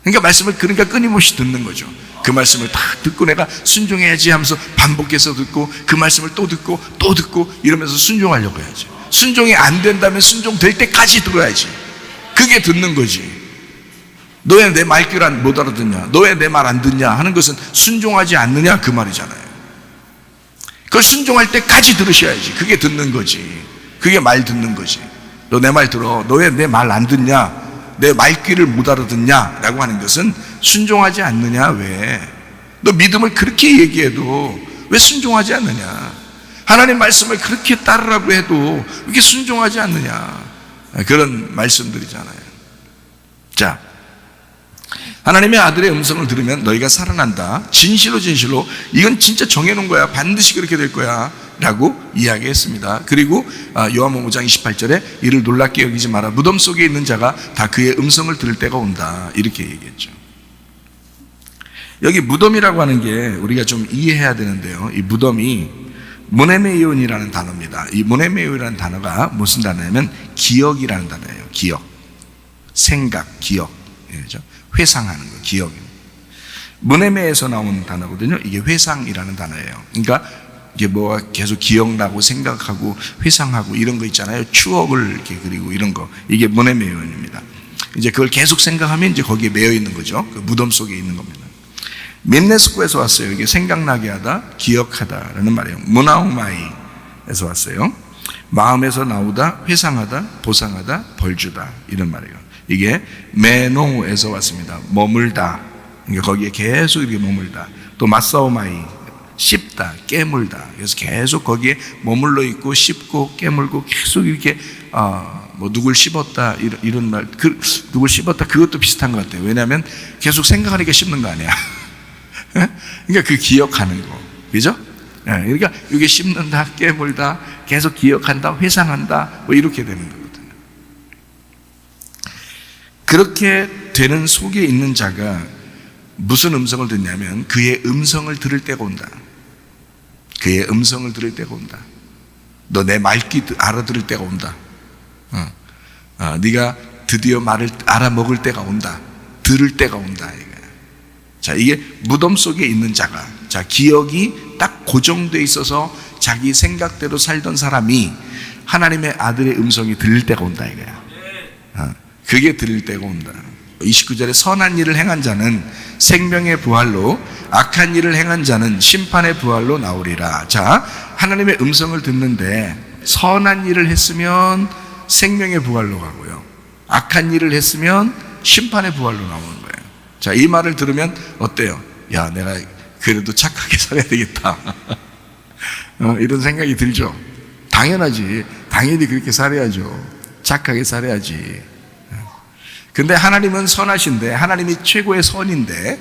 그러니까 말씀을 끊임없이 듣는 거죠. 그 말씀을 다 듣고 내가 순종해야지 하면서 반복해서 듣고, 그 말씀을 또 듣고 또 듣고 이러면서 순종하려고 해야지. 순종이 안 된다면 순종될 때까지 들어야지. 그게 듣는 거지. 너 왜 내 말귀를 못 알아듣냐, 너 왜 내 말 안 듣냐 하는 것은 순종하지 않느냐 그 말이잖아요. 그걸 순종할 때까지 들으셔야지. 그게 듣는 거지. 그게 말 듣는 거지. 너 내 말 들어, 너 왜 내 말 안 듣냐, 내 말귀를 못 알아듣냐 라고 하는 것은 순종하지 않느냐. 왜? 너 믿음을 그렇게 얘기해도 왜 순종하지 않느냐, 하나님 말씀을 그렇게 따르라고 해도 왜 이렇게 순종하지 않느냐, 그런 말씀들이잖아요. 자, 하나님의 아들의 음성을 들으면 너희가 살아난다. 진실로 진실로 이건 진짜 정해놓은 거야. 반드시 그렇게 될 거야 라고 이야기했습니다. 그리고 요한복음 5장 28절에 이를 놀랍게 여기지 마라. 무덤 속에 있는 자가 다 그의 음성을 들을 때가 온다, 이렇게 얘기했죠. 여기 무덤이라고 하는 게 우리가 좀 이해해야 되는데요, 이 무덤이 모네메이온이라는 단어입니다. 이 모네메이온이라는 단어가 무슨 단어냐면 기억이라는 단어예요. 기억, 생각, 기억, 그렇죠? 회상하는 거, 기억입니다. 모네메에서 나온 단어거든요. 이게 회상이라는 단어예요. 그러니까 이게 뭐가 계속 기억나고 생각하고 회상하고 이런 거 있잖아요. 추억을 이렇게 그리고 이런 거, 이게 모네메온입니다. 이제 그걸 계속 생각하면 이제 거기에 매여 있는 거죠. 그 무덤 속에 있는 겁니다. 민네스코에서 왔어요. 이게 생각나게 하다, 기억하다라는 말이에요. 무나우마이에서 왔어요. 마음에서 나오다, 회상하다, 보상하다, 벌주다, 이런 말이에요. 이게 메노에서 왔습니다. 머물다. 그러니까 거기에 계속 이렇게 머물다. 또 마사오마이, 씹다, 깨물다. 그래서 계속 거기에 머물러 있고 씹고 깨물고 계속 이렇게 뭐 누굴 씹었다 이런 말, 누굴 씹었다, 그것도 비슷한 것 같아요. 왜냐하면 계속 생각하니까 씹는 거 아니야. 그러니까 그 기억하는 거, 그죠? 그러니까 이게 씹는다, 깨물다, 계속 기억한다, 회상한다, 뭐 이렇게 되는 거거든요. 그렇게 되는 속에 있는 자가 무슨 음성을 듣냐면 그의 음성을 들을 때가 온다. 그의 음성을 들을 때가 온다. 너 내 말귀 알아들을 때가 온다. 네가 드디어 말을 알아먹을 때가 온다. 들을 때가 온다. 자, 이게 무덤 속에 있는 자가, 자, 기억이 딱 고정돼 있어서 자기 생각대로 살던 사람이 하나님의 아들의 음성이 들릴 때가 온다 이거야. 그게 들릴 때가 온다. 29절에 선한 일을 행한 자는 생명의 부활로, 악한 일을 행한 자는 심판의 부활로 나오리라. 자, 하나님의 음성을 듣는데 선한 일을 했으면 생명의 부활로 가고요, 악한 일을 했으면 심판의 부활로 나오는 거예요. 자, 이 말을 들으면 어때요? 야, 내가 그래도 착하게 살아야 되겠다. 이런 생각이 들죠. 당연하지. 당연히 그렇게 살아야죠. 착하게 살아야지. 근데 하나님은 선하신데, 하나님이 최고의 선인데,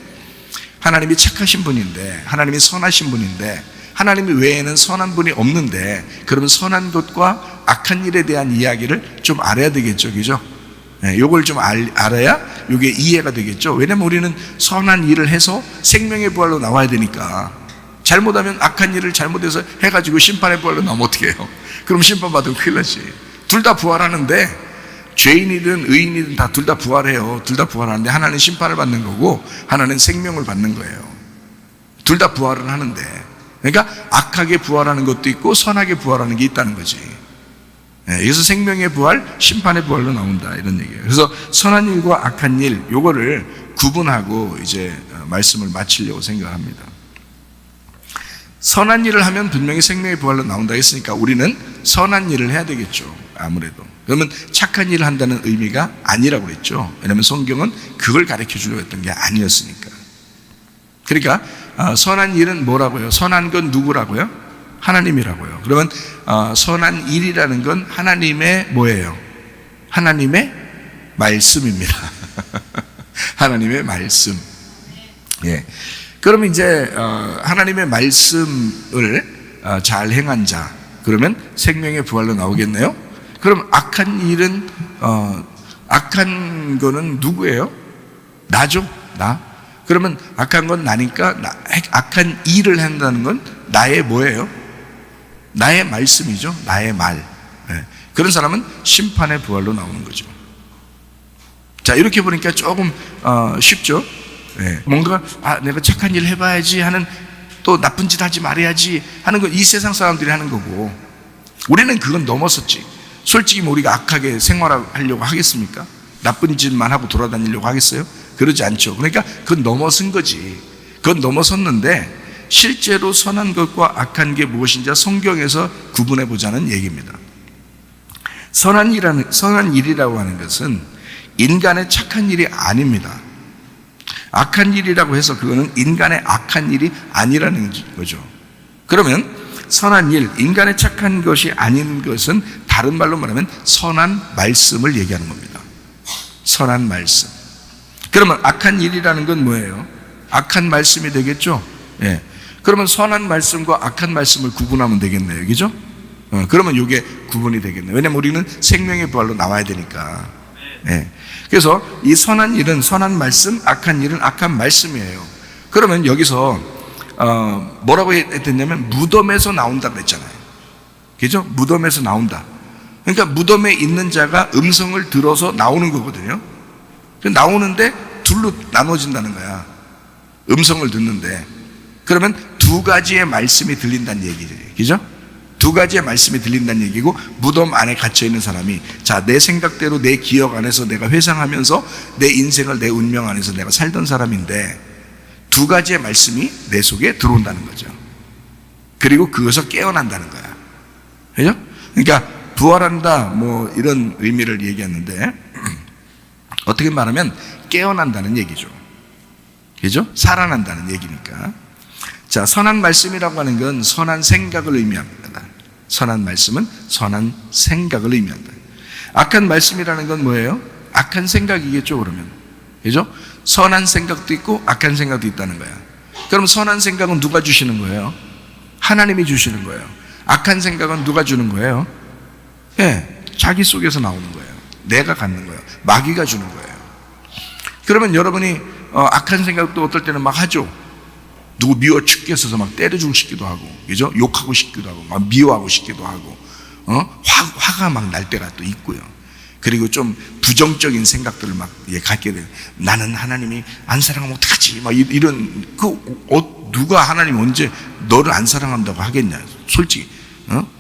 하나님이 착하신 분인데, 하나님이 선하신 분인데, 하나님 외에는 선한 분이 없는데, 그러면 선한 것과 악한 일에 대한 이야기를 좀 알아야 되겠죠, 그죠? 요걸 좀 알아야 이게 이해가 되겠죠. 왜냐면 우리는 선한 일을 해서 생명의 부활로 나와야 되니까. 잘못하면 악한 일을 잘못해서 해가지고 심판의 부활로 나오면 어떻게 해요? 그럼 심판받으면 큰일 나지. 둘 다 부활하는데, 죄인이든 의인이든 다 둘 다 부활해요. 둘 다 부활하는데 하나는 심판을 받는 거고 하나는 생명을 받는 거예요. 둘 다 부활을 하는데, 그러니까 악하게 부활하는 것도 있고 선하게 부활하는 게 있다는 거지. 여기서 생명의 부활, 심판의 부활로 나온다, 이런 얘기예요. 그래서 선한 일과 악한 일, 요거를 구분하고 이제 말씀을 마치려고 생각합니다. 선한 일을 하면 분명히 생명의 부활로 나온다 했으니까 우리는 선한 일을 해야 되겠죠, 아무래도. 그러면 착한 일을 한다는 의미가 아니라고 그랬죠. 왜냐하면 성경은 그걸 가르쳐 주려고 했던 게 아니었으니까. 그러니까 선한 일은 뭐라고요? 선한 건 누구라고요? 하나님이라고요. 그러면 선한 일이라는 건 하나님의 뭐예요? 하나님의 말씀입니다. 하나님의 말씀. 예. 그러면 이제 하나님의 말씀을 잘 행한 자, 그러면 생명의 부활로 나오겠네요. 그럼 악한 일은 악한 거는 누구예요? 나죠. 나. 그러면 악한 건 나니까 악한 일을 한다는 건 나의 뭐예요? 나의 말씀이죠. 나의 말. 네. 그런 사람은 심판의 부활로 나오는 거죠. 자, 이렇게 보니까 조금 쉽죠. 네. 뭔가 내가 착한 일 해봐야지 하는, 또 나쁜 짓 하지 말아야지 하는 거 이 세상 사람들이 하는 거고, 우리는 그건 넘어섰지. 솔직히 우리가 악하게 생활하려고 하겠습니까? 나쁜 짓만 하고 돌아다니려고 하겠어요? 그러지 않죠. 그러니까 그건 넘어선 거지. 그건 넘어섰는데 실제로 선한 것과 악한 게 무엇인지 성경에서 구분해 보자는 얘기입니다. 선한 일이라고 하는 것은 인간의 착한 일이 아닙니다. 악한 일이라고 해서 그거는 인간의 악한 일이 아니라는 거죠. 그러면 선한 일, 인간의 착한 것이 아닌 것은 다른 말로 말하면 선한 말씀을 얘기하는 겁니다. 선한 말씀. 그러면 악한 일이라는 건 뭐예요? 악한 말씀이 되겠죠? 예. 그러면 선한 말씀과 악한 말씀을 구분하면 되겠네요. 그죠? 그러면 이게 구분이 되겠네요. 왜냐면 우리는 생명의 부활로 나와야 되니까. 예. 그래서 이 선한 일은 선한 말씀, 악한 일은 악한 말씀이에요. 그러면 여기서 뭐라고 했냐면 무덤에서 나온다 그랬잖아요. 그죠? 무덤에서 나온다. 그러니까 무덤에 있는 자가 음성을 들어서 나오는 거거든요. 나오는데 둘로 나눠진다는 거야. 음성을 듣는데. 그러면 두 가지의 말씀이 들린다는 얘기죠. 그죠? 두 가지의 말씀이 들린다는 얘기고, 무덤 안에 갇혀있는 사람이 자, 내 생각대로 내 기억 안에서 내가 회상하면서 내 인생을, 내 운명 안에서 내가 살던 사람인데 두 가지의 말씀이 내 속에 들어온다는 거죠. 그리고 그것을 깨어난다는 거야. 그죠? 그러니까 부활한다 뭐 이런 의미를 얘기했는데 어떻게 말하면 깨어난다는 얘기죠. 그죠? 살아난다는 얘기니까. 자, 선한 말씀이라고 하는 건 선한 생각을 의미합니다. 선한 말씀은 선한 생각을 의미한다. 악한 말씀이라는 건 뭐예요? 악한 생각이겠죠, 그러면. 그죠? 선한 생각도 있고 악한 생각도 있다는 거야. 그럼 선한 생각은 누가 주시는 거예요? 하나님이 주시는 거예요. 악한 생각은 누가 주는 거예요? 예, 자기 속에서 나오는 거예요. 내가 갖는 거예요. 마귀가 주는 거예요. 그러면 여러분이 악한 생각도 어떨 때는 막 하죠. 누구 미워 죽겠어서 막 때려주고 싶기도 하고, 그죠? 욕하고 싶기도 하고, 막 미워하고 싶기도 하고, 화가 막 날 때가 또 있고요. 그리고 좀 부정적인 생각들을 막 갖게 돼요. 나는 하나님이 안 사랑하면 어떡하지? 막 이런, 누가 하나님이 언제 너를 안 사랑한다고 하겠냐? 솔직히,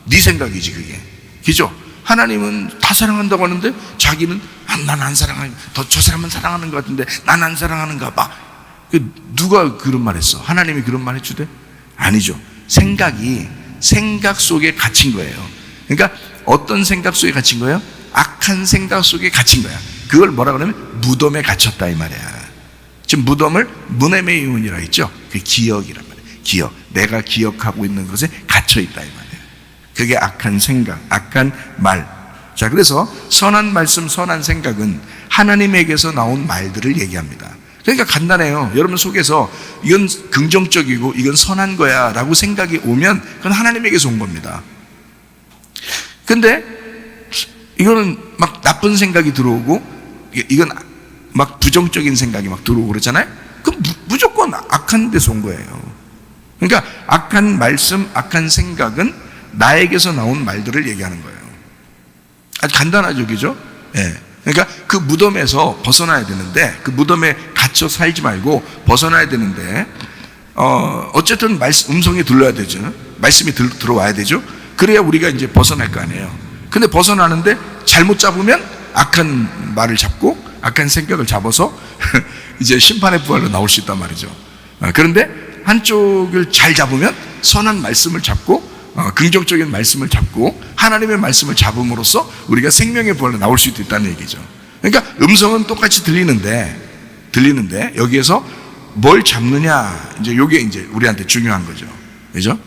네 생각이지, 그게. 그죠? 하나님은 다 사랑한다고 하는데 자기는 난 안 사랑하는, 저 사람은 사랑하는 것 같은데 난 안 사랑하는가 봐. 누가 그런 말 했어? 하나님이 그런 말 해주대? 아니죠. 생각이 생각 속에 갇힌 거예요. 그러니까 어떤 생각 속에 갇힌 거예요? 악한 생각 속에 갇힌 거야. 그걸 뭐라 그러면 무덤에 갇혔다 이 말이야. 지금 무덤을 무네메이온이라 했죠. 그게 기억이란 말이에요. 기억. 내가 기억하고 있는 것에 갇혀있다 이 말이에요. 그게 악한 생각, 악한 말. 자, 그래서 선한 말씀, 선한 생각은 하나님에게서 나온 말들을 얘기합니다. 그러니까 간단해요. 여러분 속에서 이건 긍정적이고 이건 선한 거야 라고 생각이 오면 그건 하나님에게서 온 겁니다. 근데 이거는 막 나쁜 생각이 들어오고 이건 막 부정적인 생각이 막 들어오고 그러잖아요. 그럼 무조건 악한 데서 온 거예요. 그러니까 악한 말씀, 악한 생각은 나에게서 나온 말들을 얘기하는 거예요. 아주 간단하죠, 그죠? 예. 그러니까 그 무덤에서 벗어나야 되는데, 그 무덤에 갇혀 살지 말고 벗어나야 되는데, 어쨌든 음성이 들려야 되죠. 말씀이 들어와야 되죠. 그래야 우리가 이제 벗어날 거 아니에요. 근데 벗어나는데 잘못 잡으면 악한 말을 잡고 악한 생각을 잡아서 이제 심판의 부활로 나올 수 있단 말이죠. 그런데 한쪽을 잘 잡으면 선한 말씀을 잡고 긍정적인 말씀을 잡고 하나님의 말씀을 잡음으로써 우리가 생명의 부활로 나올 수도 있다는 얘기죠. 그러니까 음성은 똑같이 들리는데 여기에서 뭘 잡느냐, 이제 요게 이제 우리한테 중요한 거죠. 그죠?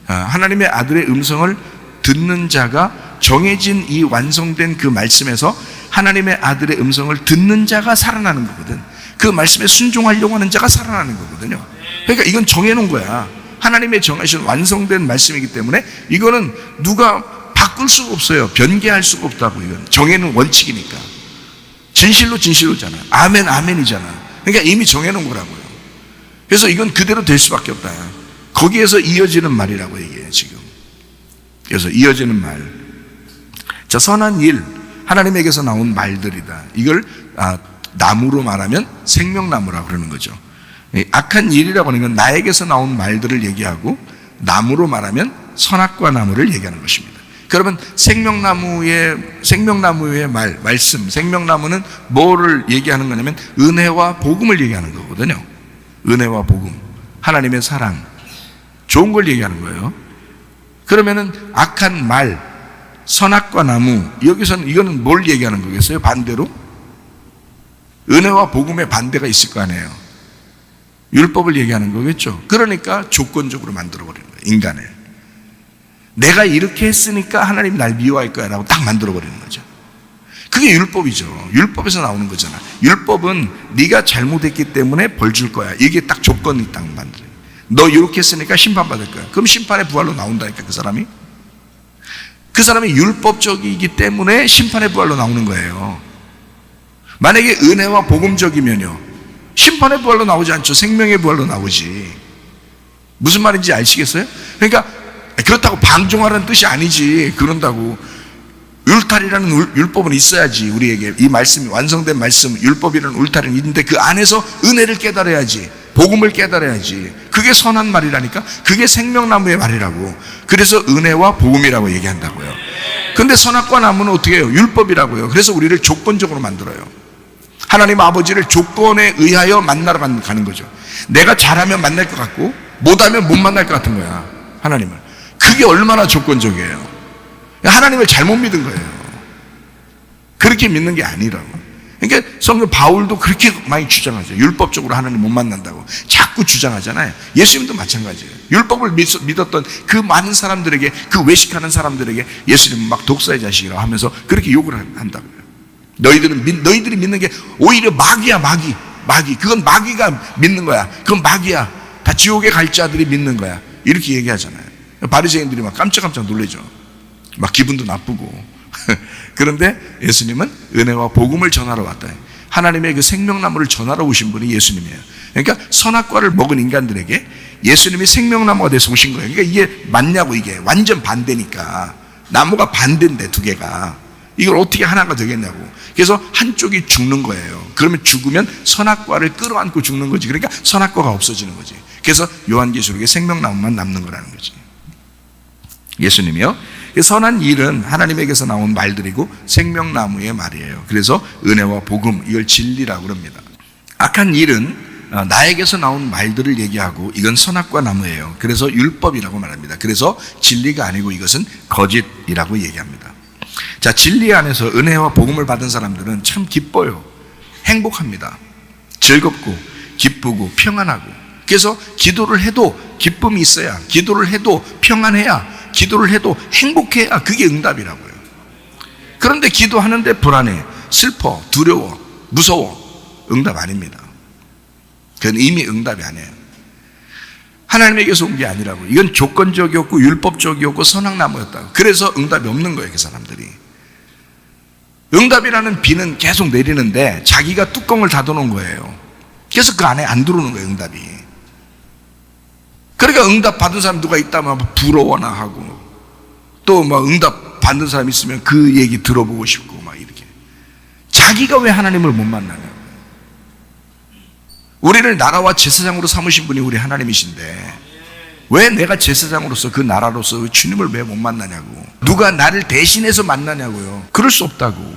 하나님의 아들의 음성을 듣는 자가 정해진 이 완성된 그 말씀에서 하나님의 아들의 음성을 듣는 자가 살아나는 거거든. 그 말씀에 순종하려고 하는 자가 살아나는 거거든요. 그러니까 이건 정해놓은 거야. 하나님의 정하신 완성된 말씀이기 때문에 이거는 누가 바꿀 수가 없어요. 변개할 수가 없다고. 이건 정해놓은 원칙이니까. 진실로잖아. 아멘, 아멘이잖아. 그러니까 이미 정해놓은 거라고요. 그래서 이건 그대로 될 수밖에 없다. 거기에서 이어지는 말이라고 얘기해요, 지금. 그래서 이어지는 말. 자, 선한 일, 하나님에게서 나온 말들이다. 이걸 나무로 말하면 생명나무라고 그러는 거죠. 악한 일이라고 하는 건 나에게서 나온 말들을 얘기하고, 나무로 말하면 선악과 나무를 얘기하는 것입니다. 그러면 생명나무의 말씀, 생명나무는 뭐를 얘기하는 거냐면 은혜와 복음을 얘기하는 거거든요. 은혜와 복음, 하나님의 사랑, 좋은 걸 얘기하는 거예요. 그러면은 악한 말, 선악과 나무, 여기서는 이거는 뭘 얘기하는 거겠어요? 반대로 은혜와 복음의 반대가 있을 거 아니에요. 율법을 얘기하는 거겠죠. 그러니까 조건적으로 만들어버리는 거예요, 인간을. 내가 이렇게 했으니까 하나님 날 미워할 거야 라고 딱 만들어버리는 거죠. 그게 율법이죠. 율법에서 나오는 거잖아. 율법은 네가 잘못했기 때문에 벌 줄 거야, 이게 딱 조건이 딱 만들어요. 너 이렇게 했으니까 심판받을 거야. 그럼 심판의 부활로 나온다니까. 그 사람이 율법적이기 때문에 심판의 부활로 나오는 거예요. 만약에 은혜와 복음적이면요, 심판의 부활로 나오지 않죠. 생명의 부활로 나오지. 무슨 말인지 아시겠어요? 그러니까 그렇다고 방종하라는 뜻이 아니지. 그런다고 울타리라는 율법은 있어야지. 우리에게 이 말씀이 완성된 말씀, 율법이라는 울타리는 있는데 그 안에서 은혜를 깨달아야지, 복음을 깨달아야지. 그게 선한 말이라니까. 그게 생명나무의 말이라고. 그래서 은혜와 복음이라고 얘기한다고요. 근데 선악과 나무는 어떻게 해요? 율법이라고요. 그래서 우리를 조건적으로 만들어요. 하나님 아버지를 조건에 의하여 만나러 가는 거죠. 내가 잘하면 만날 것 같고 못하면 못 만날 것 같은 거야, 하나님을. 그게 얼마나 조건적이에요. 하나님을 잘못 믿은 거예요. 그렇게 믿는 게 아니라고. 그러니까 성경 바울도 그렇게 많이 주장하죠. 율법적으로 하나님 못 만난다고 자꾸 주장하잖아요. 예수님도 마찬가지예요. 율법을 믿었던 그 많은 사람들에게, 그 외식하는 사람들에게 예수님은 막 독사의 자식이라고 하면서 그렇게 욕을 한다고요. 너희들이 믿는 게 오히려 마귀야, 마귀. 그건 마귀가 믿는 거야. 그건 마귀야. 다 지옥에 갈 자들이 믿는 거야. 이렇게 얘기하잖아요. 바리새인들이 막 깜짝깜짝 놀라죠. 막 기분도 나쁘고. 그런데 예수님은 은혜와 복음을 전하러 왔다. 하나님의 그 생명나무를 전하러 오신 분이 예수님이에요. 그러니까 선악과를 먹은 인간들에게 예수님이 생명나무가 돼서 오신 거예요. 그러니까 이게 맞냐고. 이게 완전 반대니까. 나무가 반대인데 두 개가 이걸 어떻게 하나가 되겠냐고. 그래서 한쪽이 죽는 거예요. 그러면 죽으면 선악과를 끌어안고 죽는 거지. 그러니까 선악과가 없어지는 거지. 그래서 요한계시록에 생명나무만 남는 거라는 거지. 예수님이요, 선한 일은 하나님에게서 나온 말들이고 생명나무의 말이에요. 그래서 은혜와 복음, 이걸 진리라고 그럽니다. 악한 일은 나에게서 나온 말들을 얘기하고 이건 선악과 나무예요. 그래서 율법이라고 말합니다. 그래서 진리가 아니고 이것은 거짓이라고 얘기합니다. 자, 진리 안에서 은혜와 복음을 받은 사람들은 참 기뻐요. 행복합니다. 즐겁고 기쁘고 평안하고. 그래서 기도를 해도 기쁨이 있어야, 기도를 해도 평안해야, 기도를 해도 행복해야 그게 응답이라고요. 그런데 기도하는데 불안해, 슬퍼, 두려워, 무서워, 응답 아닙니다. 그건 이미 응답이 아니에요. 하나님에게서 온 게 아니라고. 이건 조건적이었고 율법적이었고 선악나무였다고. 그래서 응답이 없는 거예요, 그 사람들이. 응답이라는 비는 계속 내리는데 자기가 뚜껑을 닫아놓은 거예요. 그래서 그 안에 안 들어오는 거예요, 응답이. 그러니까 응답 받은 사람 누가 있다면 부러워나 하고, 또 막 응답 받는 사람 있으면 그 얘기 들어보고 싶고 막 이렇게. 자기가 왜 하나님을 못 만나냐고. 우리를 나라와 제사장으로 삼으신 분이 우리 하나님이신데 왜 내가 제사장으로서 그 나라로서 주님을 왜 못 만나냐고. 누가 나를 대신해서 만나냐고요. 그럴 수 없다고.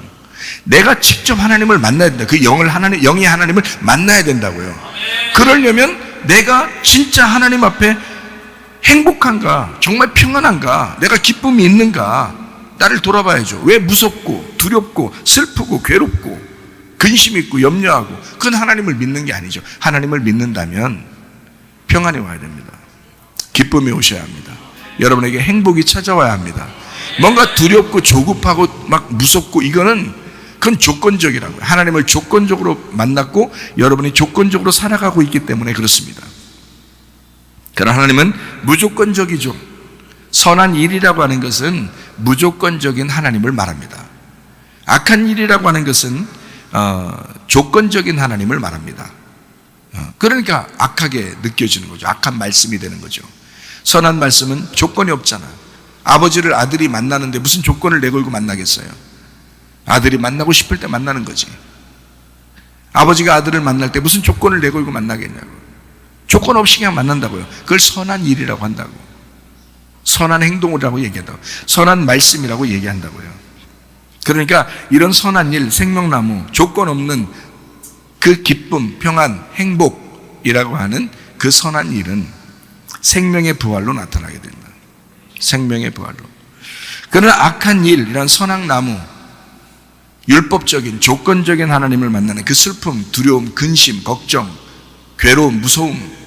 내가 직접 하나님을 만나야 된다. 그 영이 하나님을 만나야 된다고요. 그러려면 내가 진짜 하나님 앞에 행복한가, 정말 평안한가, 내가 기쁨이 있는가, 나를 돌아봐야죠. 왜 무섭고 두렵고 슬프고 괴롭고 근심 있고 염려하고. 그건 하나님을 믿는 게 아니죠. 하나님을 믿는다면 평안이 와야 됩니다. 기쁨이 오셔야 합니다. 여러분에게 행복이 찾아와야 합니다. 뭔가 두렵고 조급하고 막 무섭고 그건 조건적이라고요. 하나님을 조건적으로 만났고 여러분이 조건적으로 살아가고 있기 때문에 그렇습니다. 그러나 하나님은 무조건적이죠. 선한 일이라고 하는 것은 무조건적인 하나님을 말합니다. 악한 일이라고 하는 것은 조건적인 하나님을 말합니다. 그러니까 악하게 느껴지는 거죠. 악한 말씀이 되는 거죠. 선한 말씀은 조건이 없잖아. 아버지를 아들이 만나는데 무슨 조건을 내걸고 만나겠어요? 아들이 만나고 싶을 때 만나는 거지. 아버지가 아들을 만날 때 무슨 조건을 내걸고 만나겠냐고. 조건 없이 그냥 만난다고요. 그걸 선한 일이라고 한다고. 선한 행동이라고 얘기한다고. 선한 말씀이라고 얘기한다고요. 그러니까 이런 선한 일, 생명나무, 조건 없는 그 기쁨, 평안, 행복이라고 하는 그 선한 일은 생명의 부활로 나타나게 된다. 생명의 부활로. 그러나 악한 일, 이런 선악나무, 율법적인 조건적인 하나님을 만나는 그 슬픔, 두려움, 근심, 걱정, 괴로움, 무서움,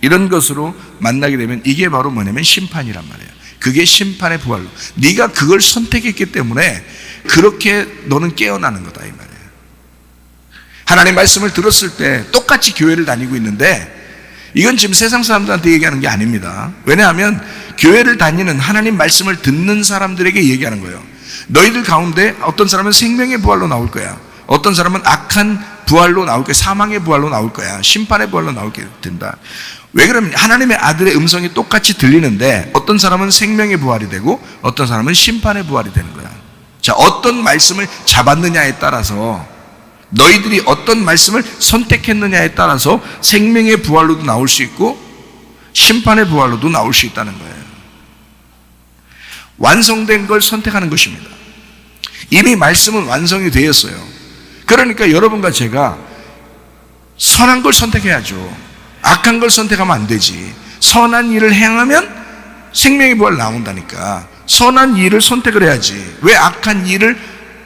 이런 것으로 만나게 되면 이게 바로 뭐냐면 심판이란 말이에요. 그게 심판의 부활로. 네가 그걸 선택했기 때문에 그렇게 너는 깨어나는 거다 이 말이에요. 하나님 말씀을 들었을 때 똑같이 교회를 다니고 있는데 이건 지금 세상 사람들한테 얘기하는 게 아닙니다. 왜냐하면 교회를 다니는 하나님 말씀을 듣는 사람들에게 얘기하는 거예요. 너희들 가운데 어떤 사람은 생명의 부활로 나올 거야. 어떤 사람은 악한 부활로 나올 거야. 사망의 부활로 나올 거야. 심판의 부활로 나오게 된다. 왜 그러면 하나님의 아들의 음성이 똑같이 들리는데 어떤 사람은 생명의 부활이 되고 어떤 사람은 심판의 부활이 되는 거야. 자, 어떤 말씀을 잡았느냐에 따라서, 너희들이 어떤 말씀을 선택했느냐에 따라서 생명의 부활로도 나올 수 있고 심판의 부활로도 나올 수 있다는 거예요. 완성된 걸 선택하는 것입니다. 이미 말씀은 완성이 되었어요. 그러니까 여러분과 제가 선한 걸 선택해야죠. 악한 걸 선택하면 안 되지. 선한 일을 행하면 생명의 부활 나온다니까. 선한 일을 선택을 해야지. 왜 악한 일을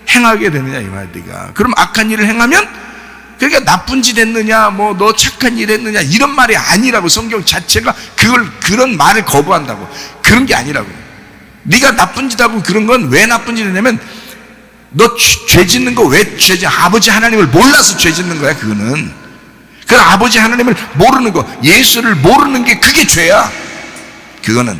행하게 되느냐 이 말이야. 그럼 악한 일을 행하면 그러니까 나쁜 짓 했느냐, 뭐 너 착한 일 했느냐 이런 말이 아니라고. 성경 자체가 그런 말을 거부한다고. 그런 게 아니라고. 네가 나쁜 짓 하고 그런 건 왜 나쁜 짓 했냐면 너 죄 짓는 거 왜 죄 짓? 아버지 하나님을 몰라서 죄 짓는 거야. 그거는 그 아버지 하나님을 모르는 거, 예수를 모르는 게 그게 죄야. 그거는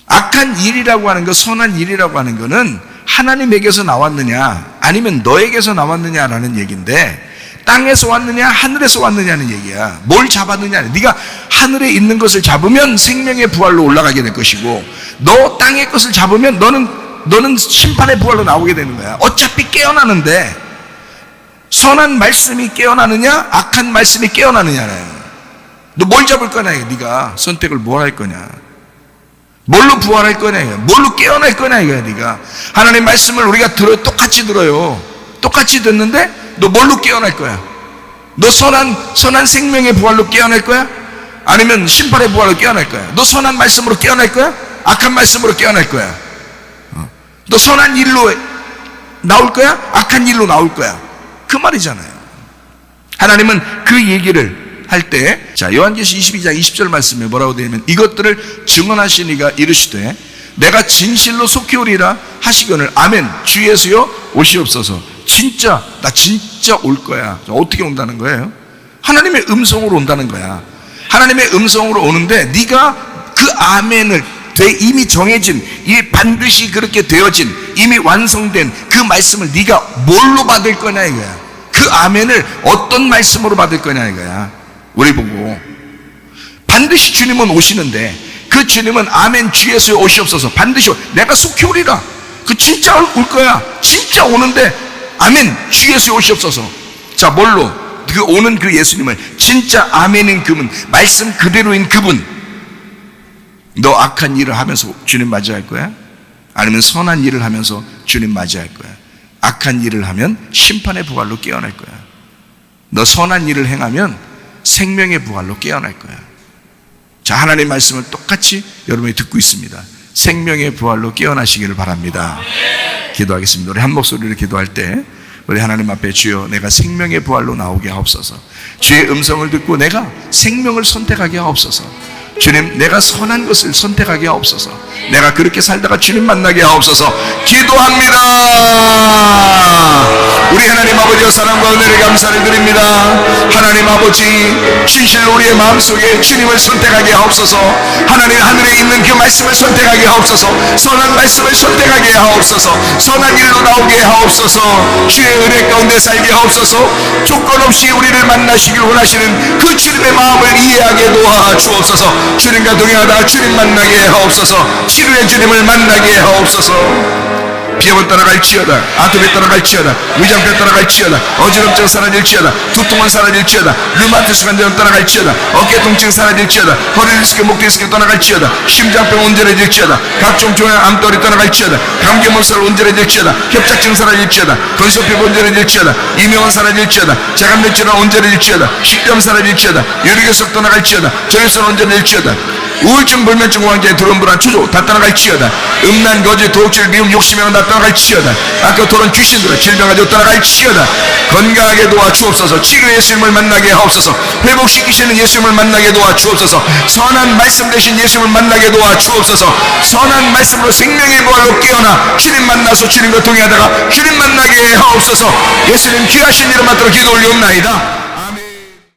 악한 일이라고 하는 거, 선한 일이라고 하는 거는 하나님에게서 나왔느냐 아니면 너에게서 나왔느냐라는 얘기인데, 땅에서 왔느냐 하늘에서 왔느냐는 얘기야. 뭘 잡았느냐. 네가 하늘에 있는 것을 잡으면 생명의 부활로 올라가게 될 것이고, 너 땅의 것을 잡으면 너는 심판의 부활로 나오게 되는 거야. 어차피 깨어나는데 선한 말씀이 깨어나느냐 악한 말씀이 깨어나느냐는, 너 뭘 잡을 거냐. 네가 선택을 뭘 할 거냐. 뭘로 부활할 거냐. 뭘로 깨어날 거냐 이거야. 네가 하나님 말씀을 우리가 똑같이 들어요. 똑같이 듣는데 너 뭘로 깨어날 거야? 너 선한 생명의 부활로 깨어날 거야? 아니면 심판의 부활로 깨어날 거야? 너 선한 말씀으로 깨어날 거야? 악한 말씀으로 깨어날 거야? 너 선한 일로 나올 거야? 악한 일로 나올 거야? 그 말이잖아요. 하나님은 그 얘기를 할 때, 자, 요한계시 22장 20절 말씀에 뭐라고 되어 있냐면, 이것들을 증언하시니가 이르시되 내가 진실로 속히 오리라 하시거늘 아멘. 주 예수여 오시옵소서. 진짜 나 진짜 올 거야. 어떻게 온다는 거예요? 하나님의 음성으로 온다는 거야. 하나님의 음성으로 오는데 네가 그 아멘을 이미 정해진, 이 반드시 그렇게 되어진, 이미 완성된 그 말씀을 네가 뭘로 받을 거냐 이거야. 그 아멘을 어떤 말씀으로 받을 거냐 이거야. 우리 보고 반드시 주님은 오시는데 그 주님은 아멘 주 예수에 오시옵소서 반드시 내가 속히 오리라. 그 진짜 올 거야. 진짜 오는데 아멘 주 예수에 오시옵소서. 자, 뭘로? 그 오는 그 예수님을 진짜 아멘인 그분, 말씀 그대로인 그분. 너 악한 일을 하면서 주님 맞이할 거야? 아니면 선한 일을 하면서 주님 맞이할 거야? 악한 일을 하면 심판의 부활로 깨어날 거야. 너 선한 일을 행하면 생명의 부활로 깨어날 거야. 자, 하나님의 말씀을 똑같이 여러분이 듣고 있습니다. 생명의 부활로 깨어나시기를 바랍니다. 기도하겠습니다. 우리 한 목소리로 기도할 때 우리 하나님 앞에 주여 내가 생명의 부활로 나오게 하옵소서. 주의 음성을 듣고 내가 생명을 선택하게 하옵소서. 주님, 내가 선한 것을 선택하게 하옵소서. 내가 그렇게 살다가 주님 만나게 하옵소서. 기도합니다. 우리 하나님 아버지의 사랑과 은혜를 감사를 드립니다. 하나님 아버지, 진실로 우리의 마음속에 주님을 선택하게 하옵소서. 하나님 하늘에 있는 그 말씀을 선택하게 하옵소서. 선한 말씀을 선택하게 하옵소서. 선한 일로 나오게 하옵소서. 주의 은혜 가운데 살게 하옵소서. 조건 없이 우리를 만나시길 원하시는 그 주님의 마음을 이해하게 도와주옵소서. 주님과 동행하다가 주님 만나게 하옵소서. 치료의 주님을 만나게 하옵소서. 비염을 따라갈지어다, 아토피 따라갈지어다, 위장병 따라갈지어다, 어지럼증 사라질지어다, 두통은 사라질지어다, 류마티스 관절은 따라갈지어다, 어깨 통증 사라질지어다, 허리 디스크, 목 디스크 떠나갈지어다, 심장병 온전해질지어다, 각종 종양 암돌이 떠나갈지어다, 감기 몸살 온전해질지어다, 협착증 사라질지어다, 건소피부 온전해질지어다, 이명은 사라질지어다, 자간맥 질환 온전해질지어다, 식도염 사라질지어다, 유리결석 떠나갈지어다, 전립선 온전해질지어다, 우울증, 불면증, 공황장애, 두려움, 불안, 초조 다 떠나갈지어다. 음란, 거짓, 도둑질, 미움, 욕심이랑 다 떠나갈지어다. 아까 토론 귀신들아 질병 가지고 떠나갈지어다. 건강하게 도와주옵소서. 치료의 예수님을 만나게 하옵소서. 회복시키시는 예수님을 만나게 도와주옵소서. 선한 말씀 되신 예수님을 만나게 도와주옵소서. 선한 말씀으로 생명의 부활로 깨어나 주님 만나서 주님과 동행하다가 주님 만나게 하옵소서. 예수님 귀하신 이름 받들어 기도 올리옵나이다.